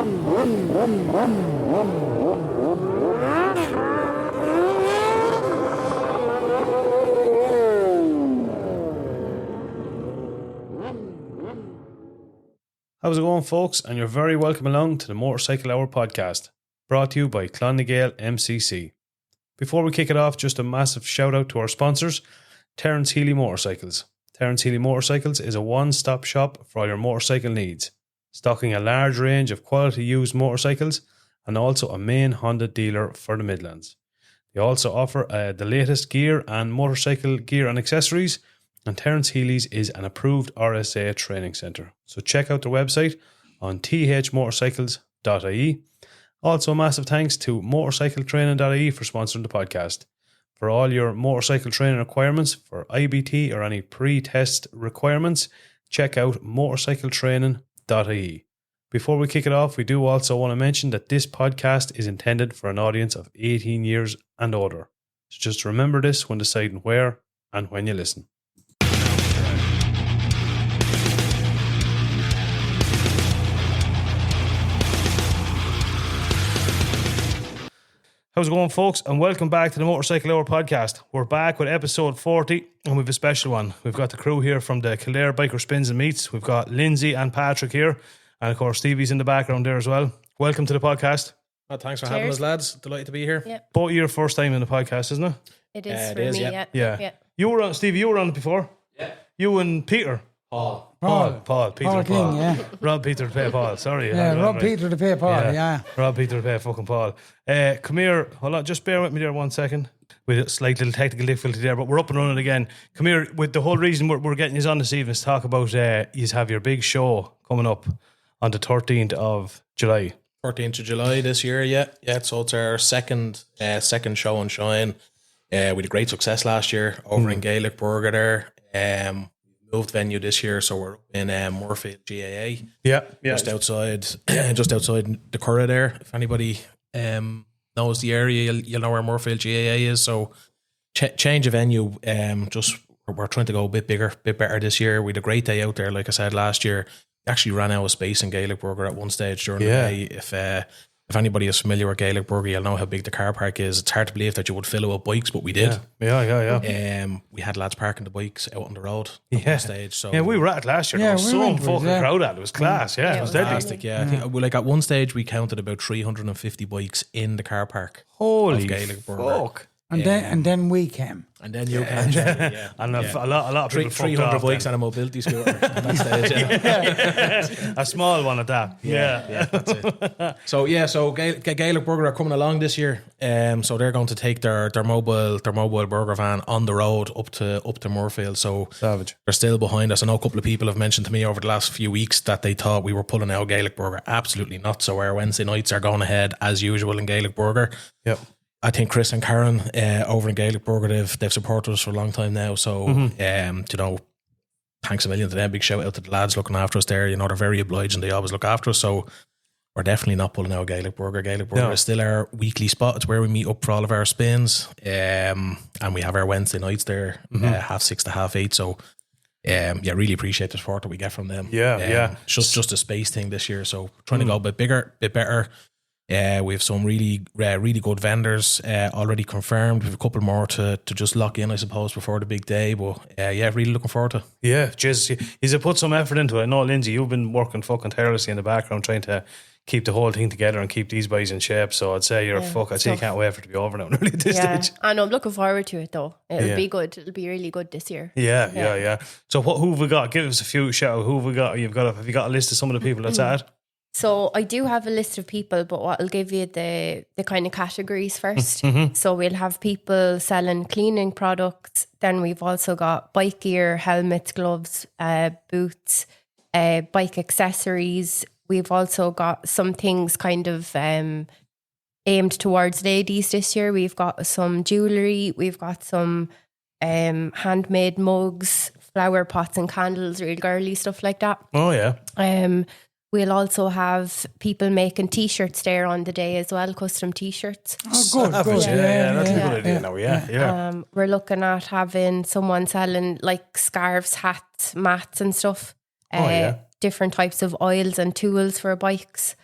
How's it going, folks? And you're very welcome along to the Motorcycle Hour podcast, brought to you by Clonegale MCC. Before we kick it off, just a massive shout out to our sponsors, Terence Healy Motorcycles. Terence Healy Motorcycles is a one-stop shop for all your motorcycle needs, stocking a large range of quality used motorcycles and also a main Honda dealer for the Midlands. They also offer the latest gear and motorcycle gear and accessories, and Terence Healy's is an approved RSA training centre. So check out their website on thmotorcycles.ie. Also, a massive thanks to motorcycletraining.ie for sponsoring the podcast. For all your motorcycle training requirements for IBT or any pre-test requirements, check out motorcycletraining.ie. Before we kick it off, we do also want to mention that this podcast is intended for an audience of 18 years and older. So just remember this when deciding where and when you listen. How's it going, folks? And welcome back to the Motorcycle Hour podcast. We're back with episode 40, and we've a special one. We've got the crew here from the Kildare Biker Spins Meets. We've got Lyndsey and Patrick here, and of course Stevie's in the background there as well. Welcome to the podcast. Oh, thanks for having us, lads. Delighted to be here. Yep. Both your first time in the podcast, isn't it? It is for me, yeah. Yeah. You were on, Stevie, you were on it before? Yeah. You and Peter? Paul. Peter Paul King, yeah. Rob Peter to pay Paul, sorry. Yeah, Rob Peter to pay Paul, yeah. Rob Peter to pay fucking Paul. Come here, hold on, just bear with me there 1 second. With a slight little technical difficulty there, but we're up and running again. Come here, with the whole reason we're getting you on this evening is to talk about, you have your big show coming up on the 13th of July. 13th of July this year, yeah. So it's our second show and shine. We had a great success last year over in Gaelic Burger there. Moved venue this year, so we're in Moorefield GAA. Yeah. Just outside the Curragh there. If anybody knows the area, you'll know where Moorefield GAA is. So change of venue. Just we're trying to go a bit bigger, bit better this year. We had a great day out there. Like I said last year, actually ran out of space in Gaelic Burger at one stage during the day. If anybody is familiar with Gaelic Burger, you'll know how big the car park is. It's hard to believe that you would fill it with bikes, but we did. Yeah. We had lads parking the bikes out on the road at one stage. So yeah, we were at it last year. There was some fucking crowd at it. It was class. Yeah, it was fantastic. Yeah, I think at one stage we counted about 350 bikes in the car park. Holy of Gaelic Burger. Fuck. And then we came. And then you came. Yeah. And a lot of people 300 bikes and a mobility scooter at that stage. Yeah. A small one at that. Yeah, that's it. So Gaelic Burger are coming along this year. So they're going to take their mobile burger van on the road up to Moorefield. So savage. They're still behind us. I know a couple of people have mentioned to me over the last few weeks that they thought we were pulling out Gaelic Burger. Absolutely not. So our Wednesday nights are going ahead as usual in Gaelic Burger. Yep. I think Chris and Karen over in Gaelic Burger, they've supported us for a long time now. So, thanks a million to them. Big shout out to the lads looking after us there. They're very obliging. They always look after us. So we're definitely not pulling out Gaelic Burger. Gaelic Burger is still our weekly spot. It's where we meet up for all of our spins. And we have our Wednesday nights there, 6:30 to 8:30. So, really appreciate the support that we get from them. It's just a space thing this year. So trying to go a bit bigger, bit better. We have some really good vendors already confirmed. We have a couple more to just lock in, I suppose, before the big day. But really looking forward to it. Yeah, Jesus, he's put some effort into it. I know, Lyndsey, you've been working fucking tirelessly in the background trying to keep the whole thing together and keep these boys in shape. So I'd say I'd say you can't wait for it to be over now really at this stage. I know, I'm looking forward to it though. It'll be good. It'll be really good this year. Yeah. So who have we got? Give us a few shout out. Who have we got? Have you got a list of some of the people that's at it? So I do have a list of people, but what I'll give you the kind of categories first. So we'll have people selling cleaning products. Then we've also got bike gear, helmets, gloves, boots, bike accessories. We've also got some things kind of aimed towards ladies this year. We've got some jewellery. We've got some handmade mugs, flower pots and candles, real girly stuff like that. Oh, yeah. We'll also have people making T-shirts there on the day as well, custom T-shirts. Oh, good. Yeah, that's a good idea now, yeah. We're looking at having someone selling like scarves, hats, mats and stuff. Different types of oils and tools for bikes.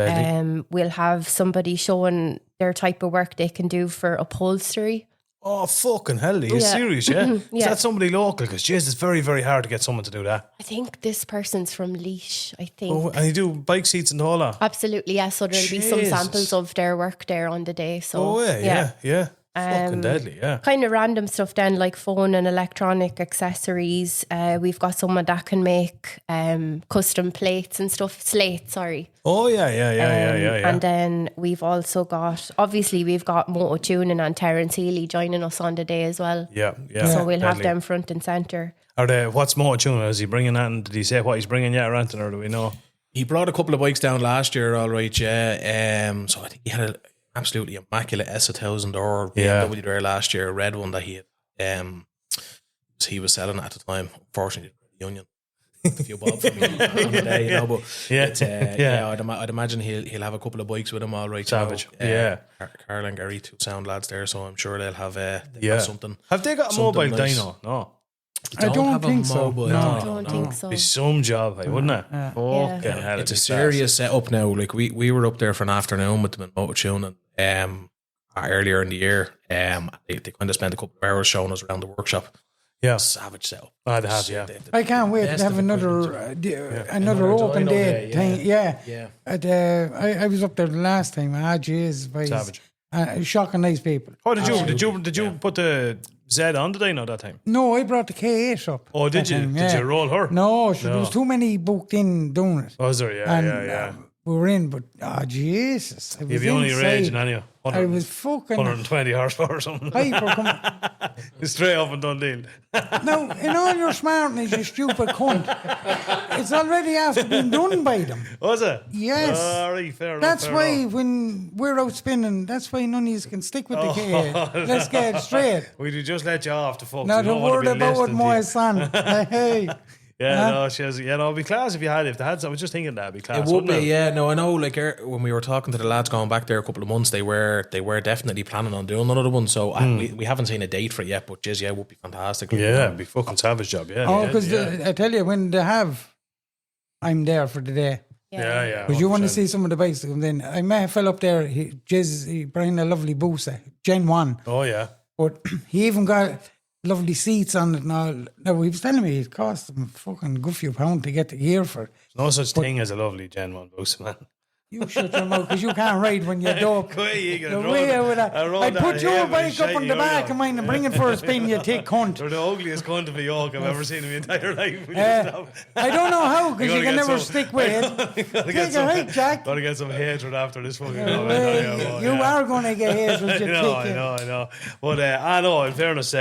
Deadly. We'll have somebody showing their type of work they can do for upholstery. Oh, fucking hell. Are you serious, yeah? Is Yeah. that somebody local? Because, jeez, it's very, very hard to get someone to do that. I think this person's from Laois, I think. Oh, and you do bike seats and all that? Absolutely, yeah. So there'll be some Jesus. samples of their work there on the day. So Oh, yeah. Fucking deadly, yeah. Kind of random stuff then, like phone and electronic accessories. We've got someone that can make custom plates and stuff. Slates, sorry. Oh, yeah. And then we've also got, obviously, we've got Moto Tuning and Terence Healy joining us on the day as well. Yeah. So we'll have Deadly. them front and centre. What's more tuna? Is he bringing that? And did he say what he's bringing yet or anything, or do we know? He brought a couple of bikes down last year, all right, yeah. So I think he had an absolutely immaculate S1000 or BMW there last year, a red one that he was selling at the time. Unfortunately, the Union. A few bob for me today, you know, but I'd imagine he'll have a couple of bikes with him, all right. Savage, Carl and Gary, two sound lads there, so I'm sure they'll have something. Have they got a mobile nice. dyno? No. I don't have a think so. mobile No. I don't think so. Be some job, wouldn't it? Fucking hell, It's a it'd be serious setup now. Like we were up there for an afternoon with them in Moto Tuning earlier in the year. They kind of spent a couple of hours showing us around the workshop. Yeah. Savage setup. I'd have, yeah. I can't wait to have another open dyno day day, thing. Yeah. I was up there the last time. Jeez, Savage. Shocking nice people. Oh, did you put the Z on the dyno that time? No, I brought the K8 up. Oh, did that you? time, Did you roll her? No, there was too many booked in doing it. Was there? Yeah. We were in, but Jesus, it was You've only insane. raging, anyhow. I was fucking 120 horsepower or something. hyper. Straight up and done deal. Now, in all your smartness, you stupid cunt, it's already after being done by them. Was it? Yes. All right, fair enough. That's fair why enough. when we're out spinning, that's why none of you can stick with the K8. Let's get it straight. We'd just let you off the folks. Not You a don't want word to be about listening to my you. son. Hey. Yeah, no, she has. Yeah, no, it'd be class if you had. If they had, I was just thinking that'd be class. It would wouldn't be, yeah. No, I know. Like when we were talking to the lads going back there a couple of months, they were definitely planning on doing another one. So we haven't seen a date for it yet, but it would be fantastic. Yeah, it'd be fucking savage job. Yeah. Oh, yeah, because yeah. I tell you, when they have, I'm there for the day. Yeah. Because you want to 100%. see some of the bikes that come in. I met a fella up there, he bringing a lovely Boosa, Gen 1. Oh yeah. But he even got lovely seats on it and all. Now, he was telling me it cost him fucking good few pounds to get the gear for it. No such thing as a lovely Gen 1 boost, man. You shut your mouth because you can't ride when you're dope. The way I would I'd put your bike up on the back of mine and bring it for a spin, you take cunt. They're the ugliest cunt of a yoke I've ever seen in my entire life. I don't know how because you can never stick with it. Take a hike, Jack. Gotta get some hatred after this fucking You are going to get hatred. I know. But I know, in fairness,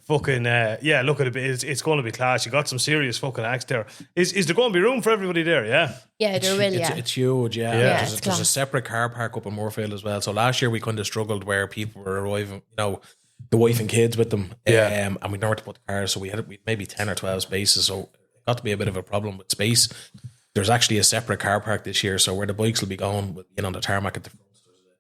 fucking, look at it. It's going to be class. You got some serious fucking acts there. Is there going to be room for everybody there, yeah? Yeah, there will, yeah. It's huge, yeah. it's There's a class. separate car park up in Moorefield as well. So last year we kind of struggled where people were arriving, the wife and kids with them. And we know where to put the cars. So we had maybe 10 or 12 spaces. So it got to be a bit of a problem with space. There's actually a separate car park this year. So where the bikes will be going will be on the tarmac at the front.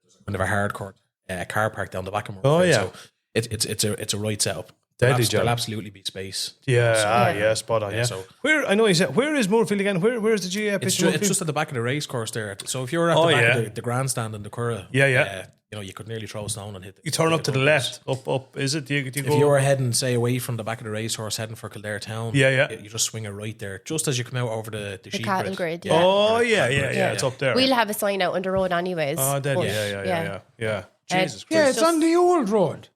There's kind of a hardcore car park down the back of Moorefield. Oh, yeah. So it's a right setup. Deadly job. There'll absolutely be space. Yeah, spot on. Yeah. So Where I know you said where is Moorefield again? Where's the GAA pitch? it's just at the back of the race course there. So if you're at the back of the grandstand in the Curragh, you could nearly throw a stone and hit. You turn up to the left, up. Is it? Do you If go? you were heading, say, away from the back of the racehorse, heading for Kildare town, you just swing it right there, just as you come out over the sheep cattle grid. grid, yeah. Oh yeah. It's up there. We'll have a sign out on the road anyways. Oh, dead. but, Yeah. Jesus Christ. Yeah, it's on the old road.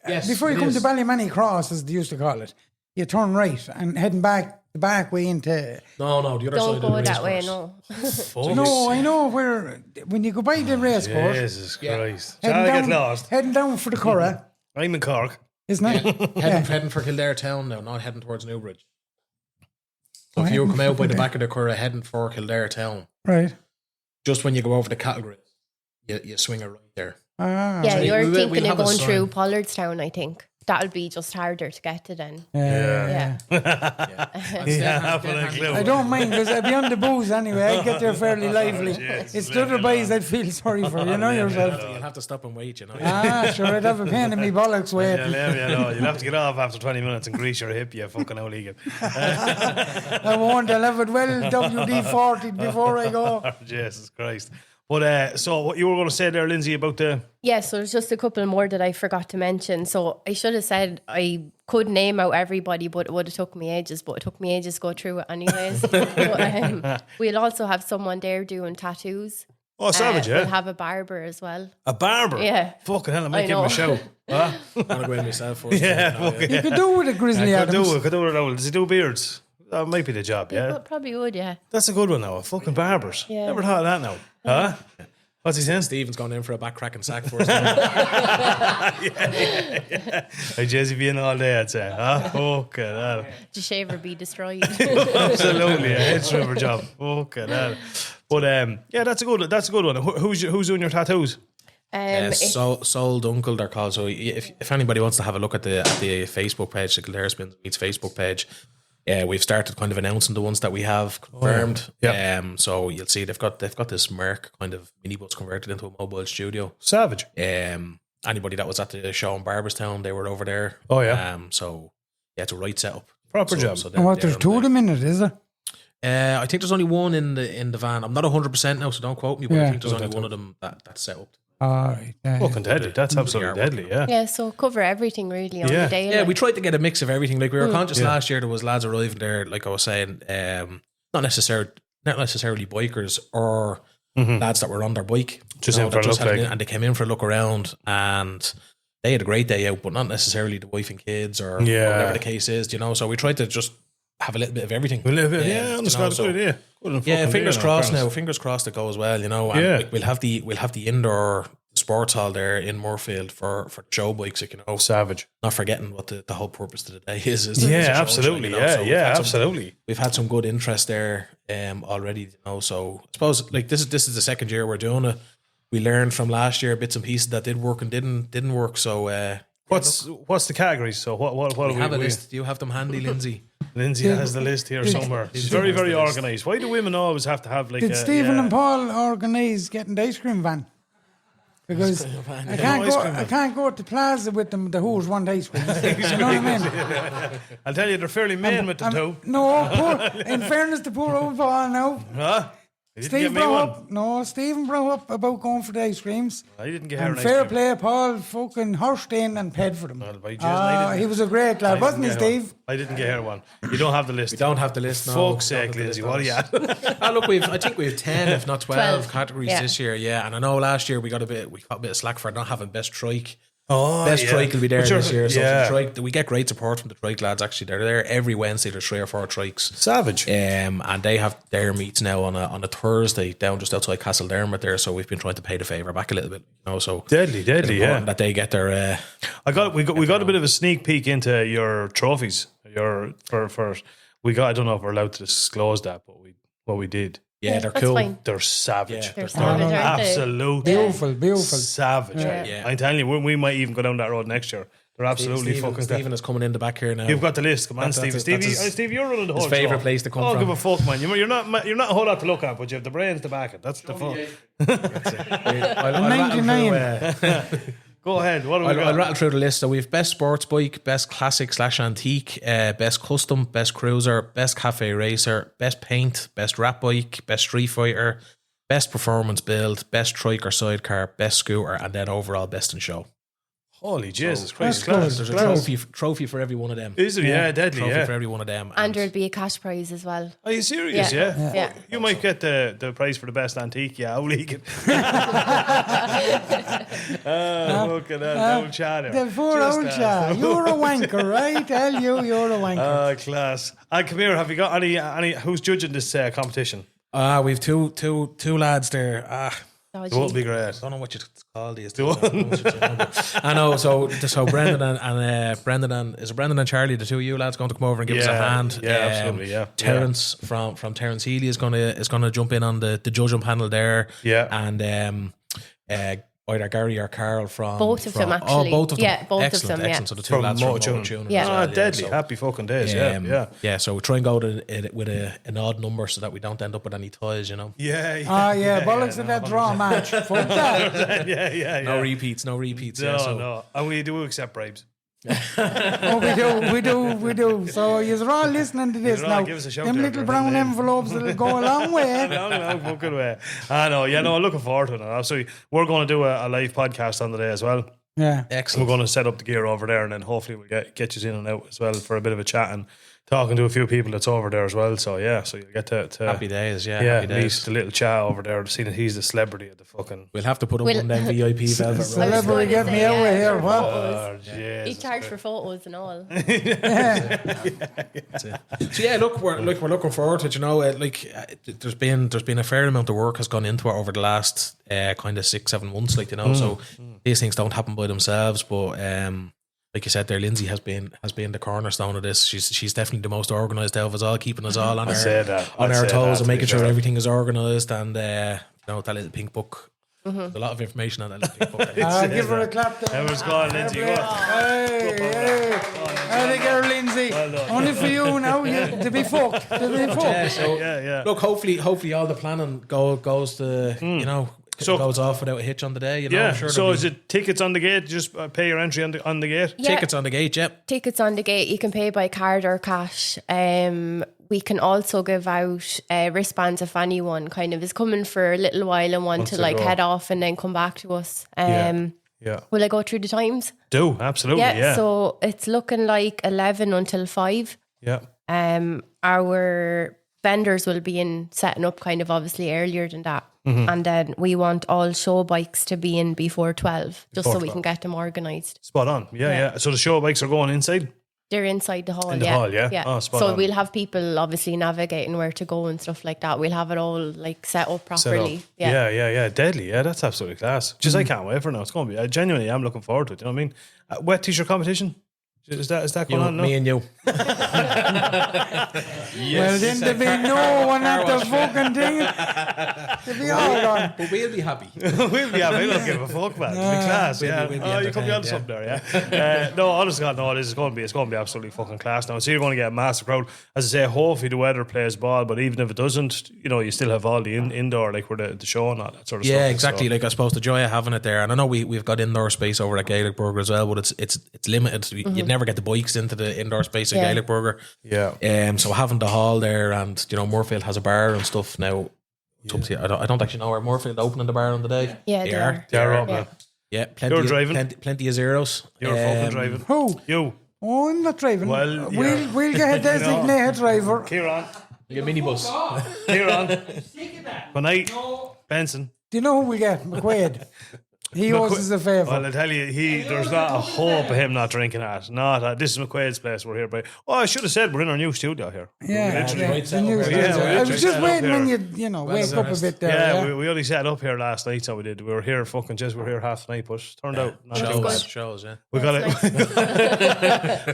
Yes, Before you it come is. to Ballymanny Cross, as they used to call it, you turn right and heading back the back way into. No, the other side Don't of the go that way, racecourse. no. No, I know where when you go by the race course, Jesus Christ. heading Shall I down, get lost? heading down for the Curragh, I'm in Cork. isn't it? Heading for Kildare town now, not heading towards Newbridge. So if you come out by the back of the Curragh, heading for Kildare town, Right. just when you go over the cattle grid, you swing it right there. Yeah, So you're we'll thinking have of a going sign. through Pollardstown, I think. that'll be just harder to get to then. Yeah. I don't mind because I'd be on the booze anyway. I get there fairly lively. It's the other boys I'd feel sorry for, you know yourself. You'll have to stop and wait, you know. Sure, I'd have a pain in me bollocks waiting. You'll have to get off after 20 minutes and grease your hip, you fucking hooligan. I won't. I'll have it well WD-40 before I go. Jesus Christ. But so what you were going to say there, Lyndsey, about the... Yeah, so there's just a couple more that I forgot to mention. So I should have said I could name out everybody, but it would have took me ages. But it took me ages to go through it anyways. But, we'll also have someone there doing tattoos. Oh, savage, We'll have a barber as well. A barber? Yeah. Fucking hell, I might give him a shout. Huh? I'm going to go in myself first. You could do with a Grizzly Adams. Could do it all. Does he do beards? That might be the job, yeah? Probably would, yeah. That's a good one now. Fucking barbers. Yeah. Never thought of that now. Huh? What's he saying? Stephen's gone in for a back cracking sack for us. Hey, Jesse being all day, I'd say. Huh? Fucking hell. To shave or be destroyed. Absolutely. A head trimmer job. Fucking hell. But yeah, that's a good one. Who's doing your tattoos? Sold Uncle, they're called. So if anybody wants to have a look at the Facebook page, the Kildare Spins Meets Facebook page, we've started kind of announcing the ones that we have confirmed. So you'll see they've got this Merc kind of minibus converted into a mobile studio. Savage. Anybody that was at the show in Barberstown, they were over there. Oh yeah. So yeah, it's a right setup. Proper job. So There's two of them in it, is there? I think there's only one in the van. I'm not 100% now, so don't quote me, but I think there's only one of them that's set up. All right. Fucking deadly. That's absolutely deadly, yeah. Yeah, so cover everything really on the day. Yeah, we tried to get a mix of everything. Like we were conscious last year, there was lads arriving there, like I was saying, not necessarily bikers or lads that were on their bike. And they came in for a look around and they had a great day out, but not necessarily the wife and kids or whatever the case is, you know. So we tried to just have a little bit of everything. Good idea. Fingers crossed now. Fingers crossed it goes well, you know. And we'll have the indoor sports hall there in Moorefield for show bikes, like, you know. Savage. Not forgetting what the whole purpose of the day is absolutely. Sunshine, you know? Absolutely. We've had some good interest there already, you know. So I suppose like this is the second year we're doing it. We learned from last year bits and pieces that did work and didn't work. So what's the categories? So what we have a list. Do you have them handy, Lyndsey? Lyndsey has the list here somewhere. She's very, very organised. Why do women always have to have like? Did Stephen and Paul organise getting the ice cream van? Because I can't go to Plaza with them. The who's want ice cream. You know what I mean? I'll tell you, they're fairly mean with them too. No, in fairness to poor old Paul now. Huh? Stephen brought up about going for the ice creams. I didn't get her an ice fair cream. play, Paul fucking horsed in and paid for them. He was a great lad, wasn't he, Steve? I didn't get her one. You don't have the list. We don't have the list. No, fuck's sake, Lyndsey, what are you at? Look, I think we have 10, if not 12 categories this year. Yeah, and I know last year we got a bit of slack for not having best trike. Best trike will be there this year. So trike, we get great support from the trike lads. Actually, they're there every Wednesday. There's 3 or 4 trikes. Savage. And they have their meets now on a Thursday down just outside Castle Dermot there. So we've been trying to pay the favour back a little bit. You know, so deadly, yeah. That they get their. We got a bit of a sneak peek into your trophies. I don't know if we're allowed to disclose that, but what we did. Yeah, they're cool. Fine. They're savage. Yeah. They're savage, absolutely beautiful. Savage. Yeah. I'm telling you, we might even go down that road next year. They're absolutely fucking. Stephen is coming in the back here now. You've got the list. Come on, Stevie. Stevie, you're running the whole. His favourite place to come from. Give a fuck, man. You're not a whole lot to look at, but you have the brains to back it. That's the fun. 99. Go ahead. What do we got? I'll rattle through the list. So we have best sports bike, best classic / antique, best custom, best cruiser, best cafe racer, best paint, best rap bike, best street fighter, best performance build, best trike or sidecar, best scooter, and then overall best in show. Holy Jesus Christ! There's a trophy for every one of them. Is it? Yeah, deadly. Trophy for every one of them. And there'll be a cash prize as well. Are you serious? Yeah. Oh, you might get the prize for the best antique. Yeah, I'll leak it. Look at that old chat. The poor old chat. You're a wanker, right? Tell you're a wanker. Class. Come here. Have you got any? Who's judging this competition? We've two lads there. It won't be great. I don't know what you call these. I know. So Brendan and Brendan and Charlie, the two of you lads, going to come over and give us a hand. Yeah, absolutely. Yeah. Terence from Terence Healy is gonna jump in on the judging panel there. Yeah. And either Gary or Carl from Both of them, actually. Oh, both of them. Yeah, both of them, Excellent. yeah. So the two From lads from Motor Motor Tuning. Tuning. Yeah. as well, Deadly. So, Happy fucking days. Yeah. So we try and go with an odd number so that we don't end up with any ties, you know. Yeah. Bollocks at that draw match. Fuck that. Yeah. No repeats. No, So no. And we do accept bribes. Oh, we do. So you're all listening to this You're all- now. give us a shout Them there, little Gary. brown envelopes will go a long way. Long fucking way. I know. Yeah, no, I'm looking forward to it. Absolutely. We're going to do a live podcast on the day as well. Yeah. excellent. We're going to set up the gear over there, and then hopefully we'll get you in and out as well for a bit of a chat and talking to a few people that's over there as well. So yeah, so you'll get to Happy days, yeah, happy meet days. the little chat over there, seeing that he's the celebrity of the fucking. We'll have to put up We'll- one of them VIP velvet robes. Celebrity, get me yeah, away here. for What? photos. Jesus He charged Christ. for photos and all. So yeah, look, we're looking forward to it. You know, there's been a fair amount of work has gone into it over the last kind of 6-7 months. Like, you know, so these things don't happen by themselves. But like you said there, Lyndsey has been the cornerstone of this. She's definitely the most organised out of us all, keeping us all on I'd say our that, toes to and be making sure fair. everything is organised. And you know, that little pink book. There's a lot of information on that little pink book. Give her a clap there. Everyone's gone, Lyndsey. Go on. Hey. I think you're Lyndsey. Well done. Only for you now, to be fucked. Yeah, so Yeah. look, hopefully all the planning goes to you know. So- goes off without a hitch on the day, you know. Yeah. I'm sure So there'll is be it tickets on the gate? Just pay your entry on the gate. Yeah. tickets on the gate, yep. Tickets on the gate. You can pay by card or cash. We can also give out wristbands if anyone kind of is coming for a little while and want Wants to to like go. head off and then come back to us. Yeah. Will I go through the times? Do absolutely. Yeah. So it's looking like 11 until 5. Yeah. Our vendors will be in setting up kind of obviously earlier than that. Mm-hmm. And then we want all show bikes to be in before 12, just Before so we 12. can get them organised. Spot on. Yeah. So the show bikes are going inside. They're inside the hall. In the hall, yeah? Oh, spot so on. we'll have people obviously navigating where to go and stuff like that. We'll have it all like set up Set up. properly. Yeah. Deadly. Yeah, that's absolutely class. Just I can't wait for now. It's going to be. I genuinely am looking forward to it. You know what I mean? Wet t-shirt competition. Is that going on? No? Me and you. Well, then there'll be no one at the fucking thing. They'll be all gone. But we'll be happy. we'll be happy. We don't give a fuck, man. It'll be class. We'll Yeah. be Oh, you could be on entertained, something there. Yeah. No, honestly, God, no. It's going to be absolutely fucking class now. So you're going to get a massive crowd. As I say, hopefully the weather plays ball. But even if it doesn't, you know, you still have all the indoor, like where the show and all that sort of stuff. Yeah, is. exactly. So, Like I suppose the joy of having it there, and I know we've got indoor space over at Gaelic Burger as well, but it's limited. You'd never get the bikes into the indoor space at Yeah. Gaelic Burger. yeah. So having the hall there, and you know, Moorefield has a bar and stuff now. It's up to you. I don't actually know where Moorefield opening the bar on the day. Yeah, they they are. are. They're up, Yeah. man. Yeah, plenty. You're of, driving. Plenty of zeros. You're fucking driving. Who? You. Oh, I'm not driving. Well, we'll get a designated driver. Kieran. Like a minibus. Kieran. Good night. Benson. Do you know who we get? McQuaid. He owes us a favour. Well, I tell you, there's not a hope of him not drinking that. This is McQuaid's place. We're here by. Oh, I should have said we're in our new studio here. Yeah, right the news set up. is- Yeah, we I was just just set waiting up when here. you wake up a bit there. Yeah, Yeah, we only set up here last night, so we did. We were here fucking just we were here half the night, but turned out not too bad. Shows, yeah. We got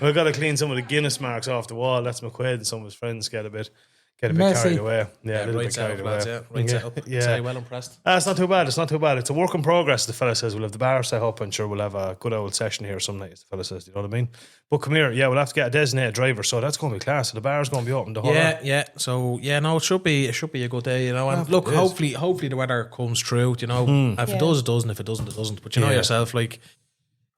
we got to clean some of the Guinness marks off the wall. That's McQuaid and some of his friends get a bit Messy. carried away. Yeah, a little Right bit set carried up, away. lads, yeah. Right set up. Yeah. Say well impressed. It's not too bad. It's not too bad. It's a work in progress. The fella says we'll have the bar set up, and sure we'll have a good old session here some nights. The fella says, you know what I mean? But come here, yeah, we'll have to get a designated driver, so that's going to be class. So the bar's going to be open the whole lot. Yeah. So no, it should be a good day, you know. And look, it is. hopefully the weather comes through, you know. If it does, it does, and if it doesn't, it doesn't. But you know Yeah. yourself, like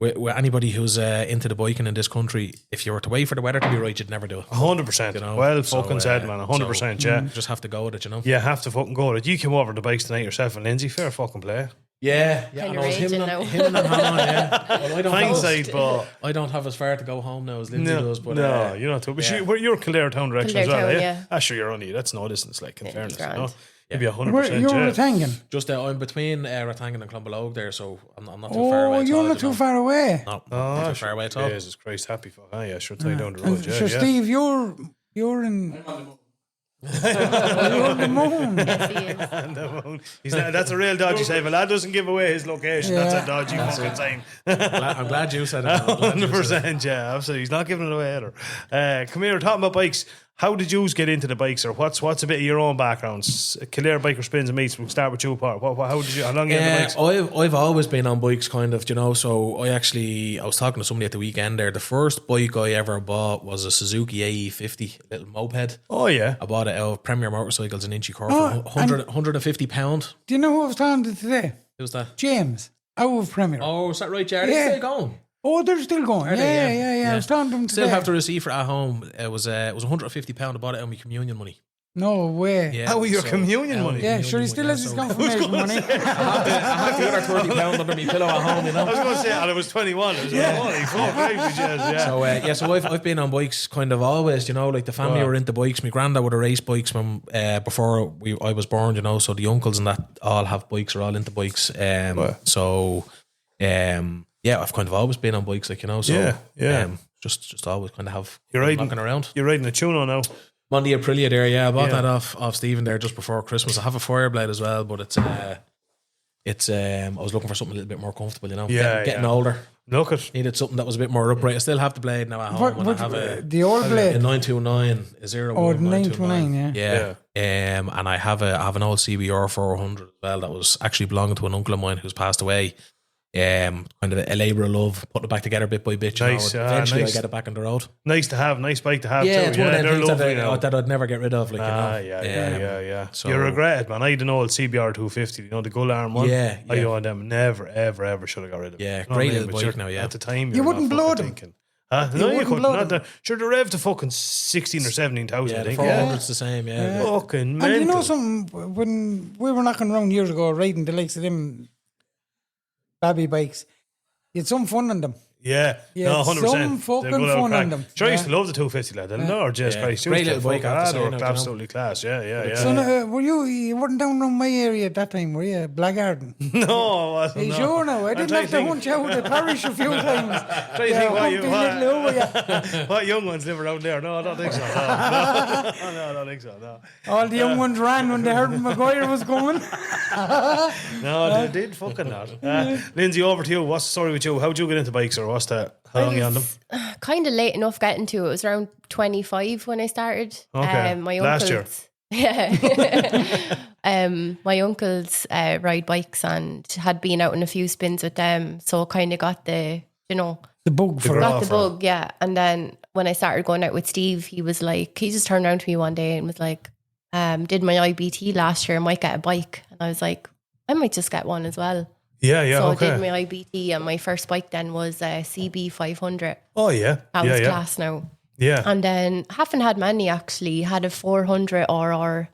with anybody who's into the biking in this country, if you were to wait for the weather to be right, you'd never do it. 100%. You know, Well So, fucking said, man. 100%. Yeah. Just have to go with it, you know. You have to fucking go with it. You came over the bikes tonight yourself and Lyndsey. Fair fucking play. Yeah. Kinda I know, it's raging now. him and Hannah, yeah. Well, I don't Hindsight, but I don't have as far to go home now as Lyndsey does, but no, you're not too. But yeah. you're Kildare town direction Kildare as well, town, eh? yeah. Ah, sure, you're only that's no distance, like in Yeah, fairness, you grand. know. You'd be 100%. Where, you're yeah. Ratangan. just I'm between Ratangan and Clonbelogue there, so I'm not too far away. Oh, at you're all, not you too know. far away. No, not too far away at all. Jesus Christ, happy fuck. Ah, yeah, sure, take down the And road. Yeah, sure, yeah. Steve, you're in. You're on the moon. That's a real dodgy save. A lad doesn't give away his location. Yeah. That's a dodgy fucking sign. I'm glad you said it. 100%, yeah, absolutely. He's not giving it away either. Come here, talking about bikes. How did you get into the bikes, or what's a bit of your own backgrounds? Kildare Biker Spins Meets. We'll start with you, Part. How did you? How long you into bikes? I've always been on bikes, kind of, you know. So I was talking to somebody at the weekend there. The first bike I ever bought was a Suzuki AE50, a little moped. Oh yeah, I bought it out of Premier Motorcycles in Inchy Cork for £150. Do you know who I was talking to today? Who's that? James, out of Premier. Oh, is that right, Jared? Yeah. Still going? Oh, they're still going. Are they? Yeah. I was talking to them today. Still have the receipt for it at home. It was £150. I bought it on my communion money. No way. Yeah, How your communion money? Yeah, sure, he still has his confirmation money. I have the other £30 under my pillow at home, you know. I was going to say, and it was 21. It was holy fuck, yeah. So I've been on bikes kind of always, you know, like the family were into bikes. My granddad would have raced bikes from before I was born, you know. So the uncles and that all have bikes, are all into bikes. Yeah, I've kind of always been on bikes, like, you know. So just always kind of have knocking around. You're riding a Tuno now. I'm on the Aprilia there, I bought that off Stephen there just before Christmas. I have a Fireblade as well, but it's I was looking for something a little bit more comfortable, you know. Getting older. Look at Needed something that was a bit more upright. I still have the blade now at home. I have the old blade, a 929, a 929, yeah. And I have an old CBR 400 as well that was actually belonging to an uncle of mine who's passed away. Kind of a labour of love, putting it back together bit by bit. Nice, eventually nice. I get it back on the road. Nice to have, nice bike to have too. It's one of them they're things lovely now. that I'd never get rid of. Like, Yeah. So, you regret it, man. I had an old CBR 250, you know, the Gull Arm one. I owned them. Never, ever should have got rid of it. Yeah, You know great what I little bike now. Yeah, at the time You wouldn't blow them. Thinking. No, you couldn't. Not the, sure, the rev to fucking 16 or 17,000. Yeah, I the think. 400's the same. Yeah, fucking mental. And you know something? When we were knocking around years ago, riding the likes of them babby bikes, you had some fun on them. Yeah, no, 100%. Some fucking fun on them. Sure, I used to love the 250 lad. No, just Christ, great little bike. Absolutely class. Yeah. So, were you weren't down around my area at that time, were you? Blackgarden? No, I wasn't. You sure now? I didn't have to hunch out the parish a few times. Try to think what young ones live around there. No, I don't think so. No, I don't think so. No. All the young ones ran when they heard Maguire was coming. No, they did fucking not. Lyndsey, over to you. What's the story with you? How'd you get into bikes, or what's that? How long are you on them? Kind of late enough getting to it. It was around 25 when I started. Okay, my last year. Yeah. My uncles ride bikes and had been out in a few spins with them, so kind of got the bug for got the bug, yeah. And then when I started going out with Steve, he just turned around to me one day and was like, did my IBT last year, I might get a bike. And I was like, I might just get one as well. Yeah, so okay. I did my IBT, and my first bike then was a CB 500. Oh yeah, that was class now. Yeah, and then haven't had many actually. Had a 400 RR,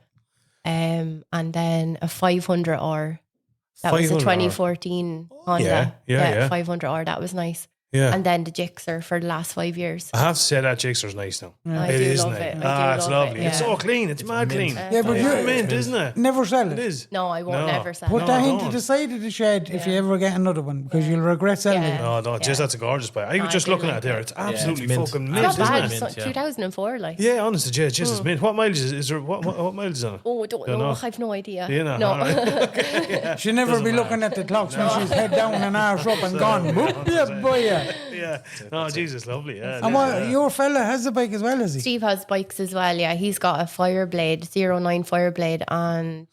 and then a 500R. That was a 2014 Honda. Yeah, 500R. That was nice. Yeah. And then the Gixxer for the last 5 years. I have to say that Gixxer's nice now. I do love it. It's lovely. It's so clean. It's mad clean. Yeah, but it's mint, isn't it? Never sell it. It is. No, I won't never sell it. Put that into the side of the shed if you ever get another one, because you'll regret selling it. No, just that's a gorgeous bike. I was just looking at it there. It's absolutely fucking mint, it's not isn't bad. It's 2004, like. Yeah, honestly, just as mint. What mileage is there? What mileage is on it? Oh, I don't know. I have no idea. You know, no. She'll never be looking at the clocks when she's head down and arse up and gone. Yeah. Oh, Jesus, lovely. Yeah. And your fella has a bike as well, is he? Steve has bikes as well, yeah. He's got a Fireblade, 09 Fireblade, and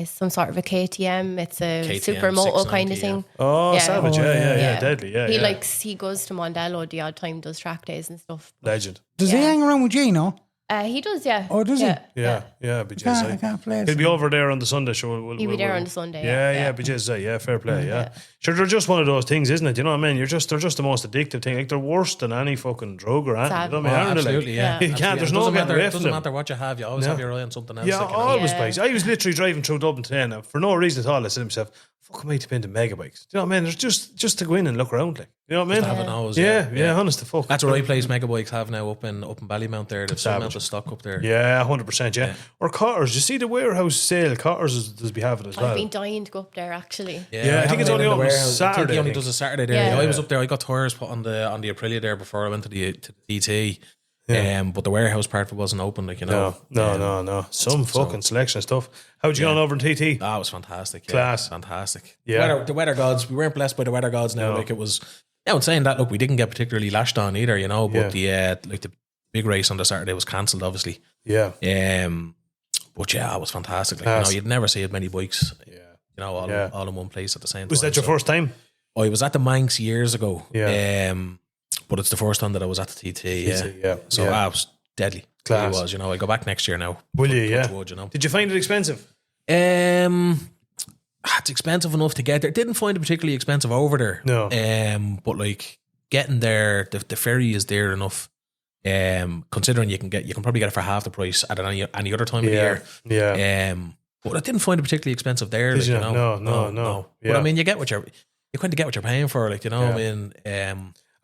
some sort of a KTM. It's a KTM supermoto kind of thing. Oh, savage. Yeah. Deadly. Yeah. He goes to Mondello the odd time, does track days and stuff. Legend. Does he hang around with Gino? He does, yeah. Oh, does he? Yeah, but I can't play it. He'll be over there on the Sunday show. He'll be there on the Sunday. Yeah, but fair play. Yeah, sure. They're just one of those things, isn't it? You know what I mean? They're just the most addictive thing. Like they're worse than any fucking drug or anything. You know what I mean? Absolutely, yeah. You can't. There's no getting away from them. Doesn't matter what you have. You always have your eye on something else. Yeah, always bikes. I was literally driving through Dublin today, and for no reason at all, I said to myself, "Fuck, I might have been to mega bikes." Do you know what I mean? There's just to go in and look around, like. You know what I mean? Just have a nose, yeah, honest to fuck. That's what I place mega bikes have now up in Ballymount there. There's some amount of stock up there. Yeah, 100%. Yeah. Or Cotters. You see the warehouse sale? Cotters does be having as well. I've been dying to go up there actually. Yeah, I think it's only on Saturday. I think he only does a Saturday there. Yeah. I was up there. I got tires put on the Aprilia there before I went to the DT. But the warehouse part of it wasn't open, like, you know. No. Some fucking selection of stuff. How'd you get on over in TT? That was fantastic. Class. Fantastic. Yeah. The weather gods, we weren't blessed by the weather gods now. Like, it was, now in saying that, look, we didn't get particularly lashed on either, you know, but the big race on the Saturday was cancelled, obviously. Yeah. But yeah, it was fantastic. Like, you know, you'd never see as many bikes. Yeah. You know, all in one place at the same time. Was that your first time? I was at the Manx years ago. Yeah. But it's the first time that I was at the TT. Yeah. So I was deadly. Class. It really was. You know, I go back next year now. Will you? Yeah. Wood, you know. Did you find it expensive? It's expensive enough to get there. Didn't find it particularly expensive over there. No. But like getting there, the ferry is there enough. Considering you can probably get it for half the price at any other time of the year. Yeah. But I didn't find it particularly expensive there. Did like, you? You know? No. Yeah. But I mean, you kind of get what you're paying for. Like, you know, I mean.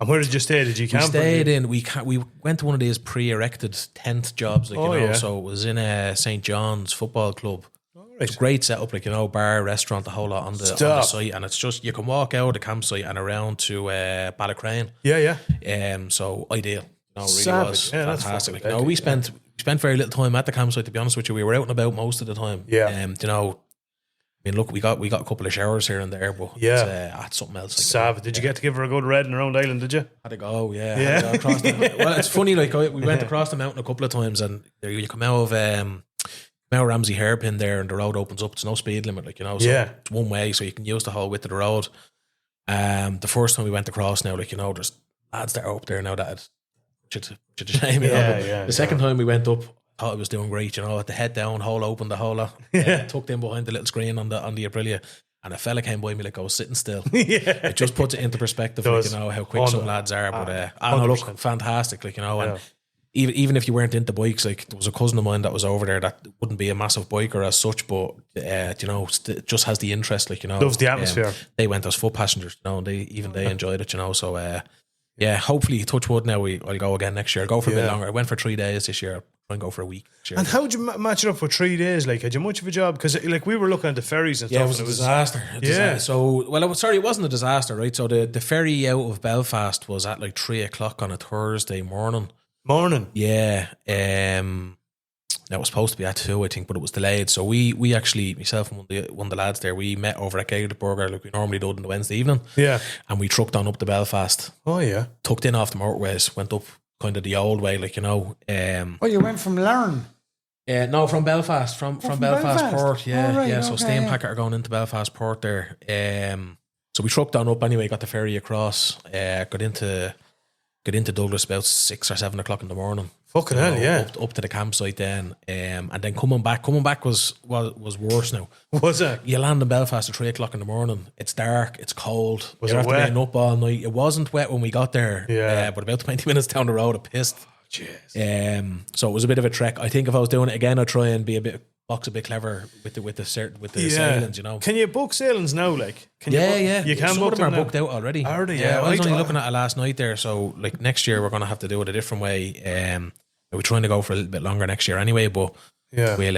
And where did you stay? Did you camp? We stayed in. We went to one of these pre-erected tent jobs, like, you know. Yeah. So it was in a St. John's football club. Right. It's a great setup, like, you know, bar, restaurant, the whole lot on the site, and it's just you can walk out of the campsite and around to Ballacrane. Yeah. So ideal. You know, it really Savage. was That's fantastic. Like, you know, we spent very little time at the campsite. To be honest with you, we were out and about most of the time. Yeah. You know, I mean, look, we got a couple of showers here and there, but it's something else. Like, Savage. Did you get to give her a good red and around Island? Did you? Had to go, yeah. Had to go across well, it's funny. Like, we went across the mountain a couple of times, and you come out of Ramsey Hairpin there, and the road opens up. There's no speed limit, like, you know. So it's one way, so you can use the whole width of the road. The first time we went across, now, like, you know, there's lads that are up there now that it's a shame, you know. The second time we went up, thought it was doing great, you know, at the head down, hole open, the whole lot, tucked in behind the little screen on the Aprilia, and a fella came by me like I was sitting still. It just puts it into perspective, like, you know, how quick some lads are. But I know, look, fantastic, like, you know, and even if you weren't into bikes, like, there was a cousin of mine that was over there that wouldn't be a massive biker as such, but you know, just has the interest, like, you know, loves the atmosphere. They went as foot passengers, you know, and they enjoyed it, you know. So hopefully, touch wood, now I'll go again next year. I'll go for a bit longer. I went for 3 days this year. I'll try and go for a week next year. And how'd you match it up for 3 days? Like, had you much of a job? Because like we were looking at the ferries and stuff. Yeah, it was a disaster. So, well, it wasn't a disaster, right? So the ferry out of Belfast was at like 3:00 on a Thursday morning. Yeah. Now it was supposed to be at 2, I think, but it was delayed. So we actually, myself and one of the lads there, we met over at Kildare Burger like we normally do on the Wednesday evening. Yeah. And we trucked on up to Belfast. Oh, yeah. Tucked in off the motorways, went up kind of the old way, like, you know. You went from Larne? No, from Belfast. From Belfast Port, yeah. Oh, right, yeah. So Steam Packet are going into Belfast Port there. So we trucked on up anyway, got the ferry across, got into Douglas about 6 or 7 o'clock in the morning. Fucking hell, yeah. Up to the campsite then. And then coming back was worse now. Was it? You land in Belfast at 3:00 in the morning. It's dark, it's cold. Was You're it wet? Up all night. It wasn't wet when we got there. Yeah. But about 20 minutes down the road, it pissed. Jeez. So it was a bit of a trek. I think if I was doing it again, I'd try and be a bit clever with the sailings, you know. Can you book sailings now? Like, You can. Some book of them them are booked out already. Are they? Yeah, I was only looking at it last night there. So like next year we're going to have to do it a different way. We're trying to go for a little bit longer next year anyway, but we'll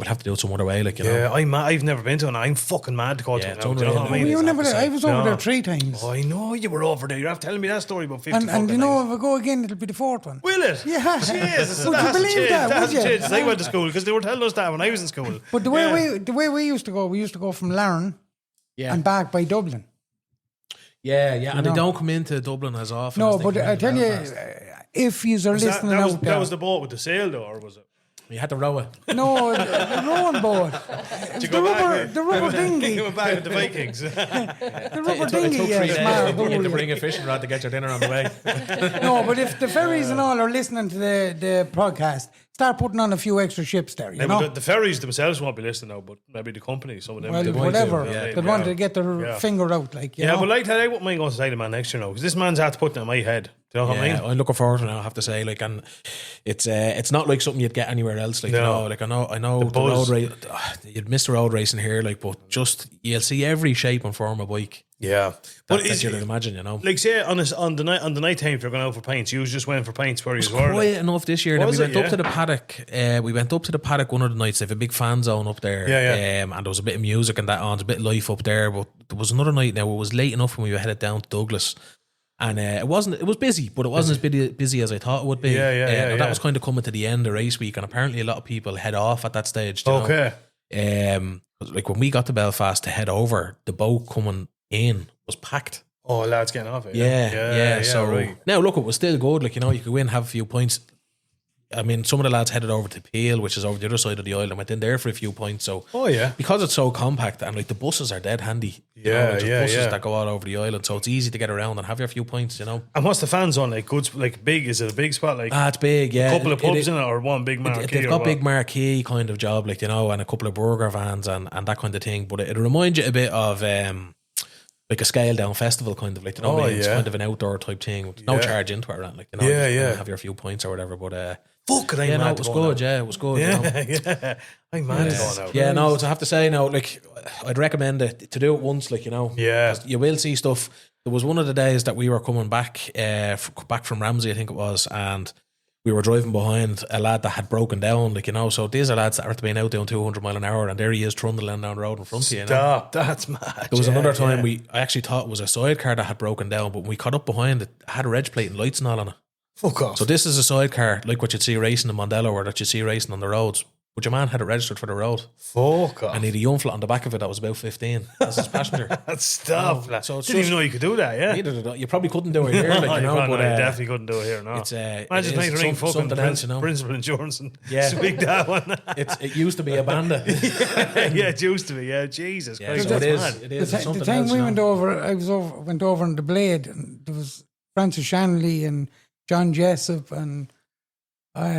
have to do it some other way, like, you know. I've never been to it. I'm fucking mad to go to it. Do you know what I mean? You never, I was over there 3 times. Oh, I know you were over there. You're after telling me that story about 50 And you know, if I go again, it'll be the 4th one. Will it? Yeah. Jesus, Would you believe that? That Would hasn't you? changed since I went to school, because they were telling us that when I was in school. But the way we used to go from Larne and back by Dublin. Yeah, and they don't come into Dublin as often. No, as they but come I into tell you, Belfast. if you are listening out there. That was the boat with the sail, though, or was it? You had to row it. No, the rowing boat. The rubber dinghy. You went back with the Vikings. The rubber dinghy, It took 3 days. smart. You had to bring a fishing rod to get your dinner on the way. No, but if the ferries and all are listening to the podcast, start putting on a few extra ships there, you know? The ferries themselves won't be listening now, but maybe the company, some of them. Well, they might whatever. do, They want to get their finger out, like, you know? but like that, I wouldn't mind going to say the man next year now, because this man's had to put it in my head. Do you know what I mean? I'm looking forward to it now, I have to say. Like, and it's not like something you'd get anywhere else. Like, you know, like I know the road race, you'd miss the road racing here, like, but just you'll see every shape and form of bike. Yeah, but you'd imagine, you know. Like, say on the night time, if you're going out for pints, you just went for pints where you were. Quiet enough this year. Then we went up to the paddock. We went up to the paddock one of the nights. They have a big fan zone up there. And there was a bit of music and that on. There's a bit of life up there. But there was another night now. It was late enough when we were headed down to Douglas. And it was busy, but it wasn't as busy as I thought it would be. That was kind of coming to the end of race week, and apparently a lot of people head off at that stage. Okay. Like when we got to Belfast to head over, the boat coming in was packed. Oh, lads getting off it. Yeah. So now look, it was still good. Like, you know, you could win, have a few points. I mean, some of the lads headed over to Peel, which is over the other side of the island, and went in there for a few points. So, because it's so compact and like the buses are dead handy. Buses that go all over the island, so it's easy to get around and have your few points. And what's the fans on like? Good, like big? Is it a big spot? Like it's big. Yeah, a couple of pubs in it, or one big marquee. They've got big marquee kind of job, like and a couple of burger vans and that kind of thing. But it reminds you a bit of like a scale down festival kind of like it's kind of an outdoor type thing with no charge into it, like have your few points or whatever. But fuck it, it was good. Yeah, it was good. I'm mad going out. Yeah, no, I have to say now, like I'd recommend it to do it once, like you will see stuff. There was one of the days that we were coming back from Ramsey, I think it was, and we were driving behind a lad that had broken down, like so these are lads that are being out doing 200 mile an hour, and there he is trundling down the road in front of you. Stop, that's mad. There was another time I actually thought it was a sidecar that had broken down, but when we caught up behind it, had a reg plate and lights and all on it. Fuck off. So this is a sidecar like what you'd see racing in Mondello or that you see racing on the roads. But your man had it registered for the road. Fuck off. And he had a young flat on the back of it that was about 15. That's his passenger. Stop. So didn't even know you could do that, yeah? Neither did I. You probably couldn't do it here, like, but definitely couldn't do it here, no. It's imagine trying to ring fucking Principal Insurance and speak that one. It used to be a bandit. Yeah, it used to be, yeah. Jesus Christ. So it is. The time we went over, went over on the Blade, and there was Francis Shanley and John Jessup and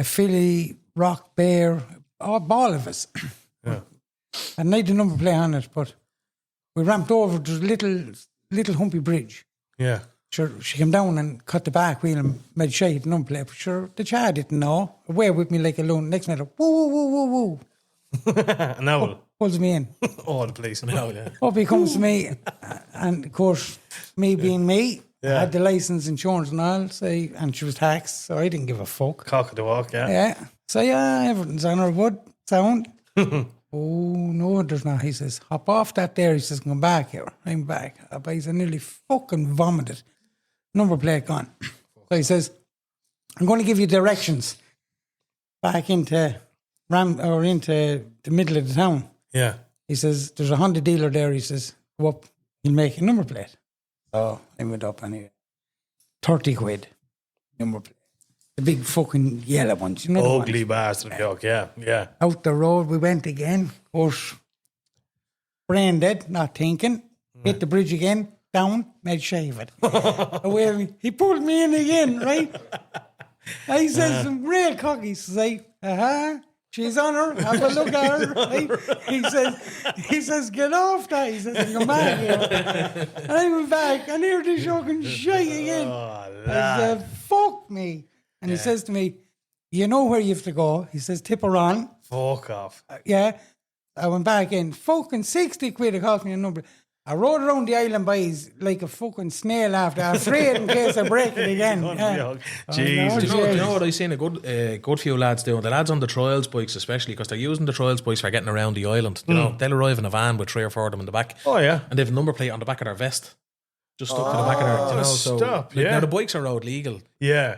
Philly, Rock Bear, all of us. Yeah. And I had the number plate on it, but we ramped over. There's a little humpy bridge. Yeah. Sure, she came down and cut the back wheel and made sure the number plate. But sure, the child didn't know. Away with me like a loon. Next minute, woo, woo, woo, woo, woo. And now pulls me in. Oh, the police. No, yeah. Up he comes to me, and of course, me being me, I had the license, insurance and all, and she was taxed, so I didn't give a fuck. Cock of the walk, yeah. Yeah. So everything's on her wood, sound. Oh, no, there's not. He says, hop off that there. He says, come back here. I'm back. I nearly fucking vomited. Number plate gone. So he says, I'm going to give you directions back into into the middle of the town. Yeah. He says, there's a Honda dealer there. He says, go up, he'll make a number plate. So I went up anyway. 30 quid. Number plate. The big fucking yellow ones. You know ugly bastard joke, yeah. Out the road we went again. Of course, brain dead, not thinking. Hit the bridge again, down, made shave it. Away, he pulled me in again, right? And he says, some real cocky. He says, she's on her, have a look at her. Right? He says, get off that. He says, come back here. And I went back, and here the fucking shite again. I said, fuck me. And he says to me, you know where you have to go. He says, tip her on. Fuck off. Yeah. I went back in. Fucking 60 quid it cost me a number. I rode around the island boys like a fucking snail after. I'm afraid in case I break it again. Jeez. Do you know what I've seen a good few lads doing? The lads on the trials bikes especially, because they're using the trials bikes for getting around the island. You know, they'll arrive in a van with 3 or 4 of them in the back. Oh, yeah. And they have a number plate on the back of their vest. Just stuck to the back of their, you know. Stop, So, now the bikes are road legal. Yeah.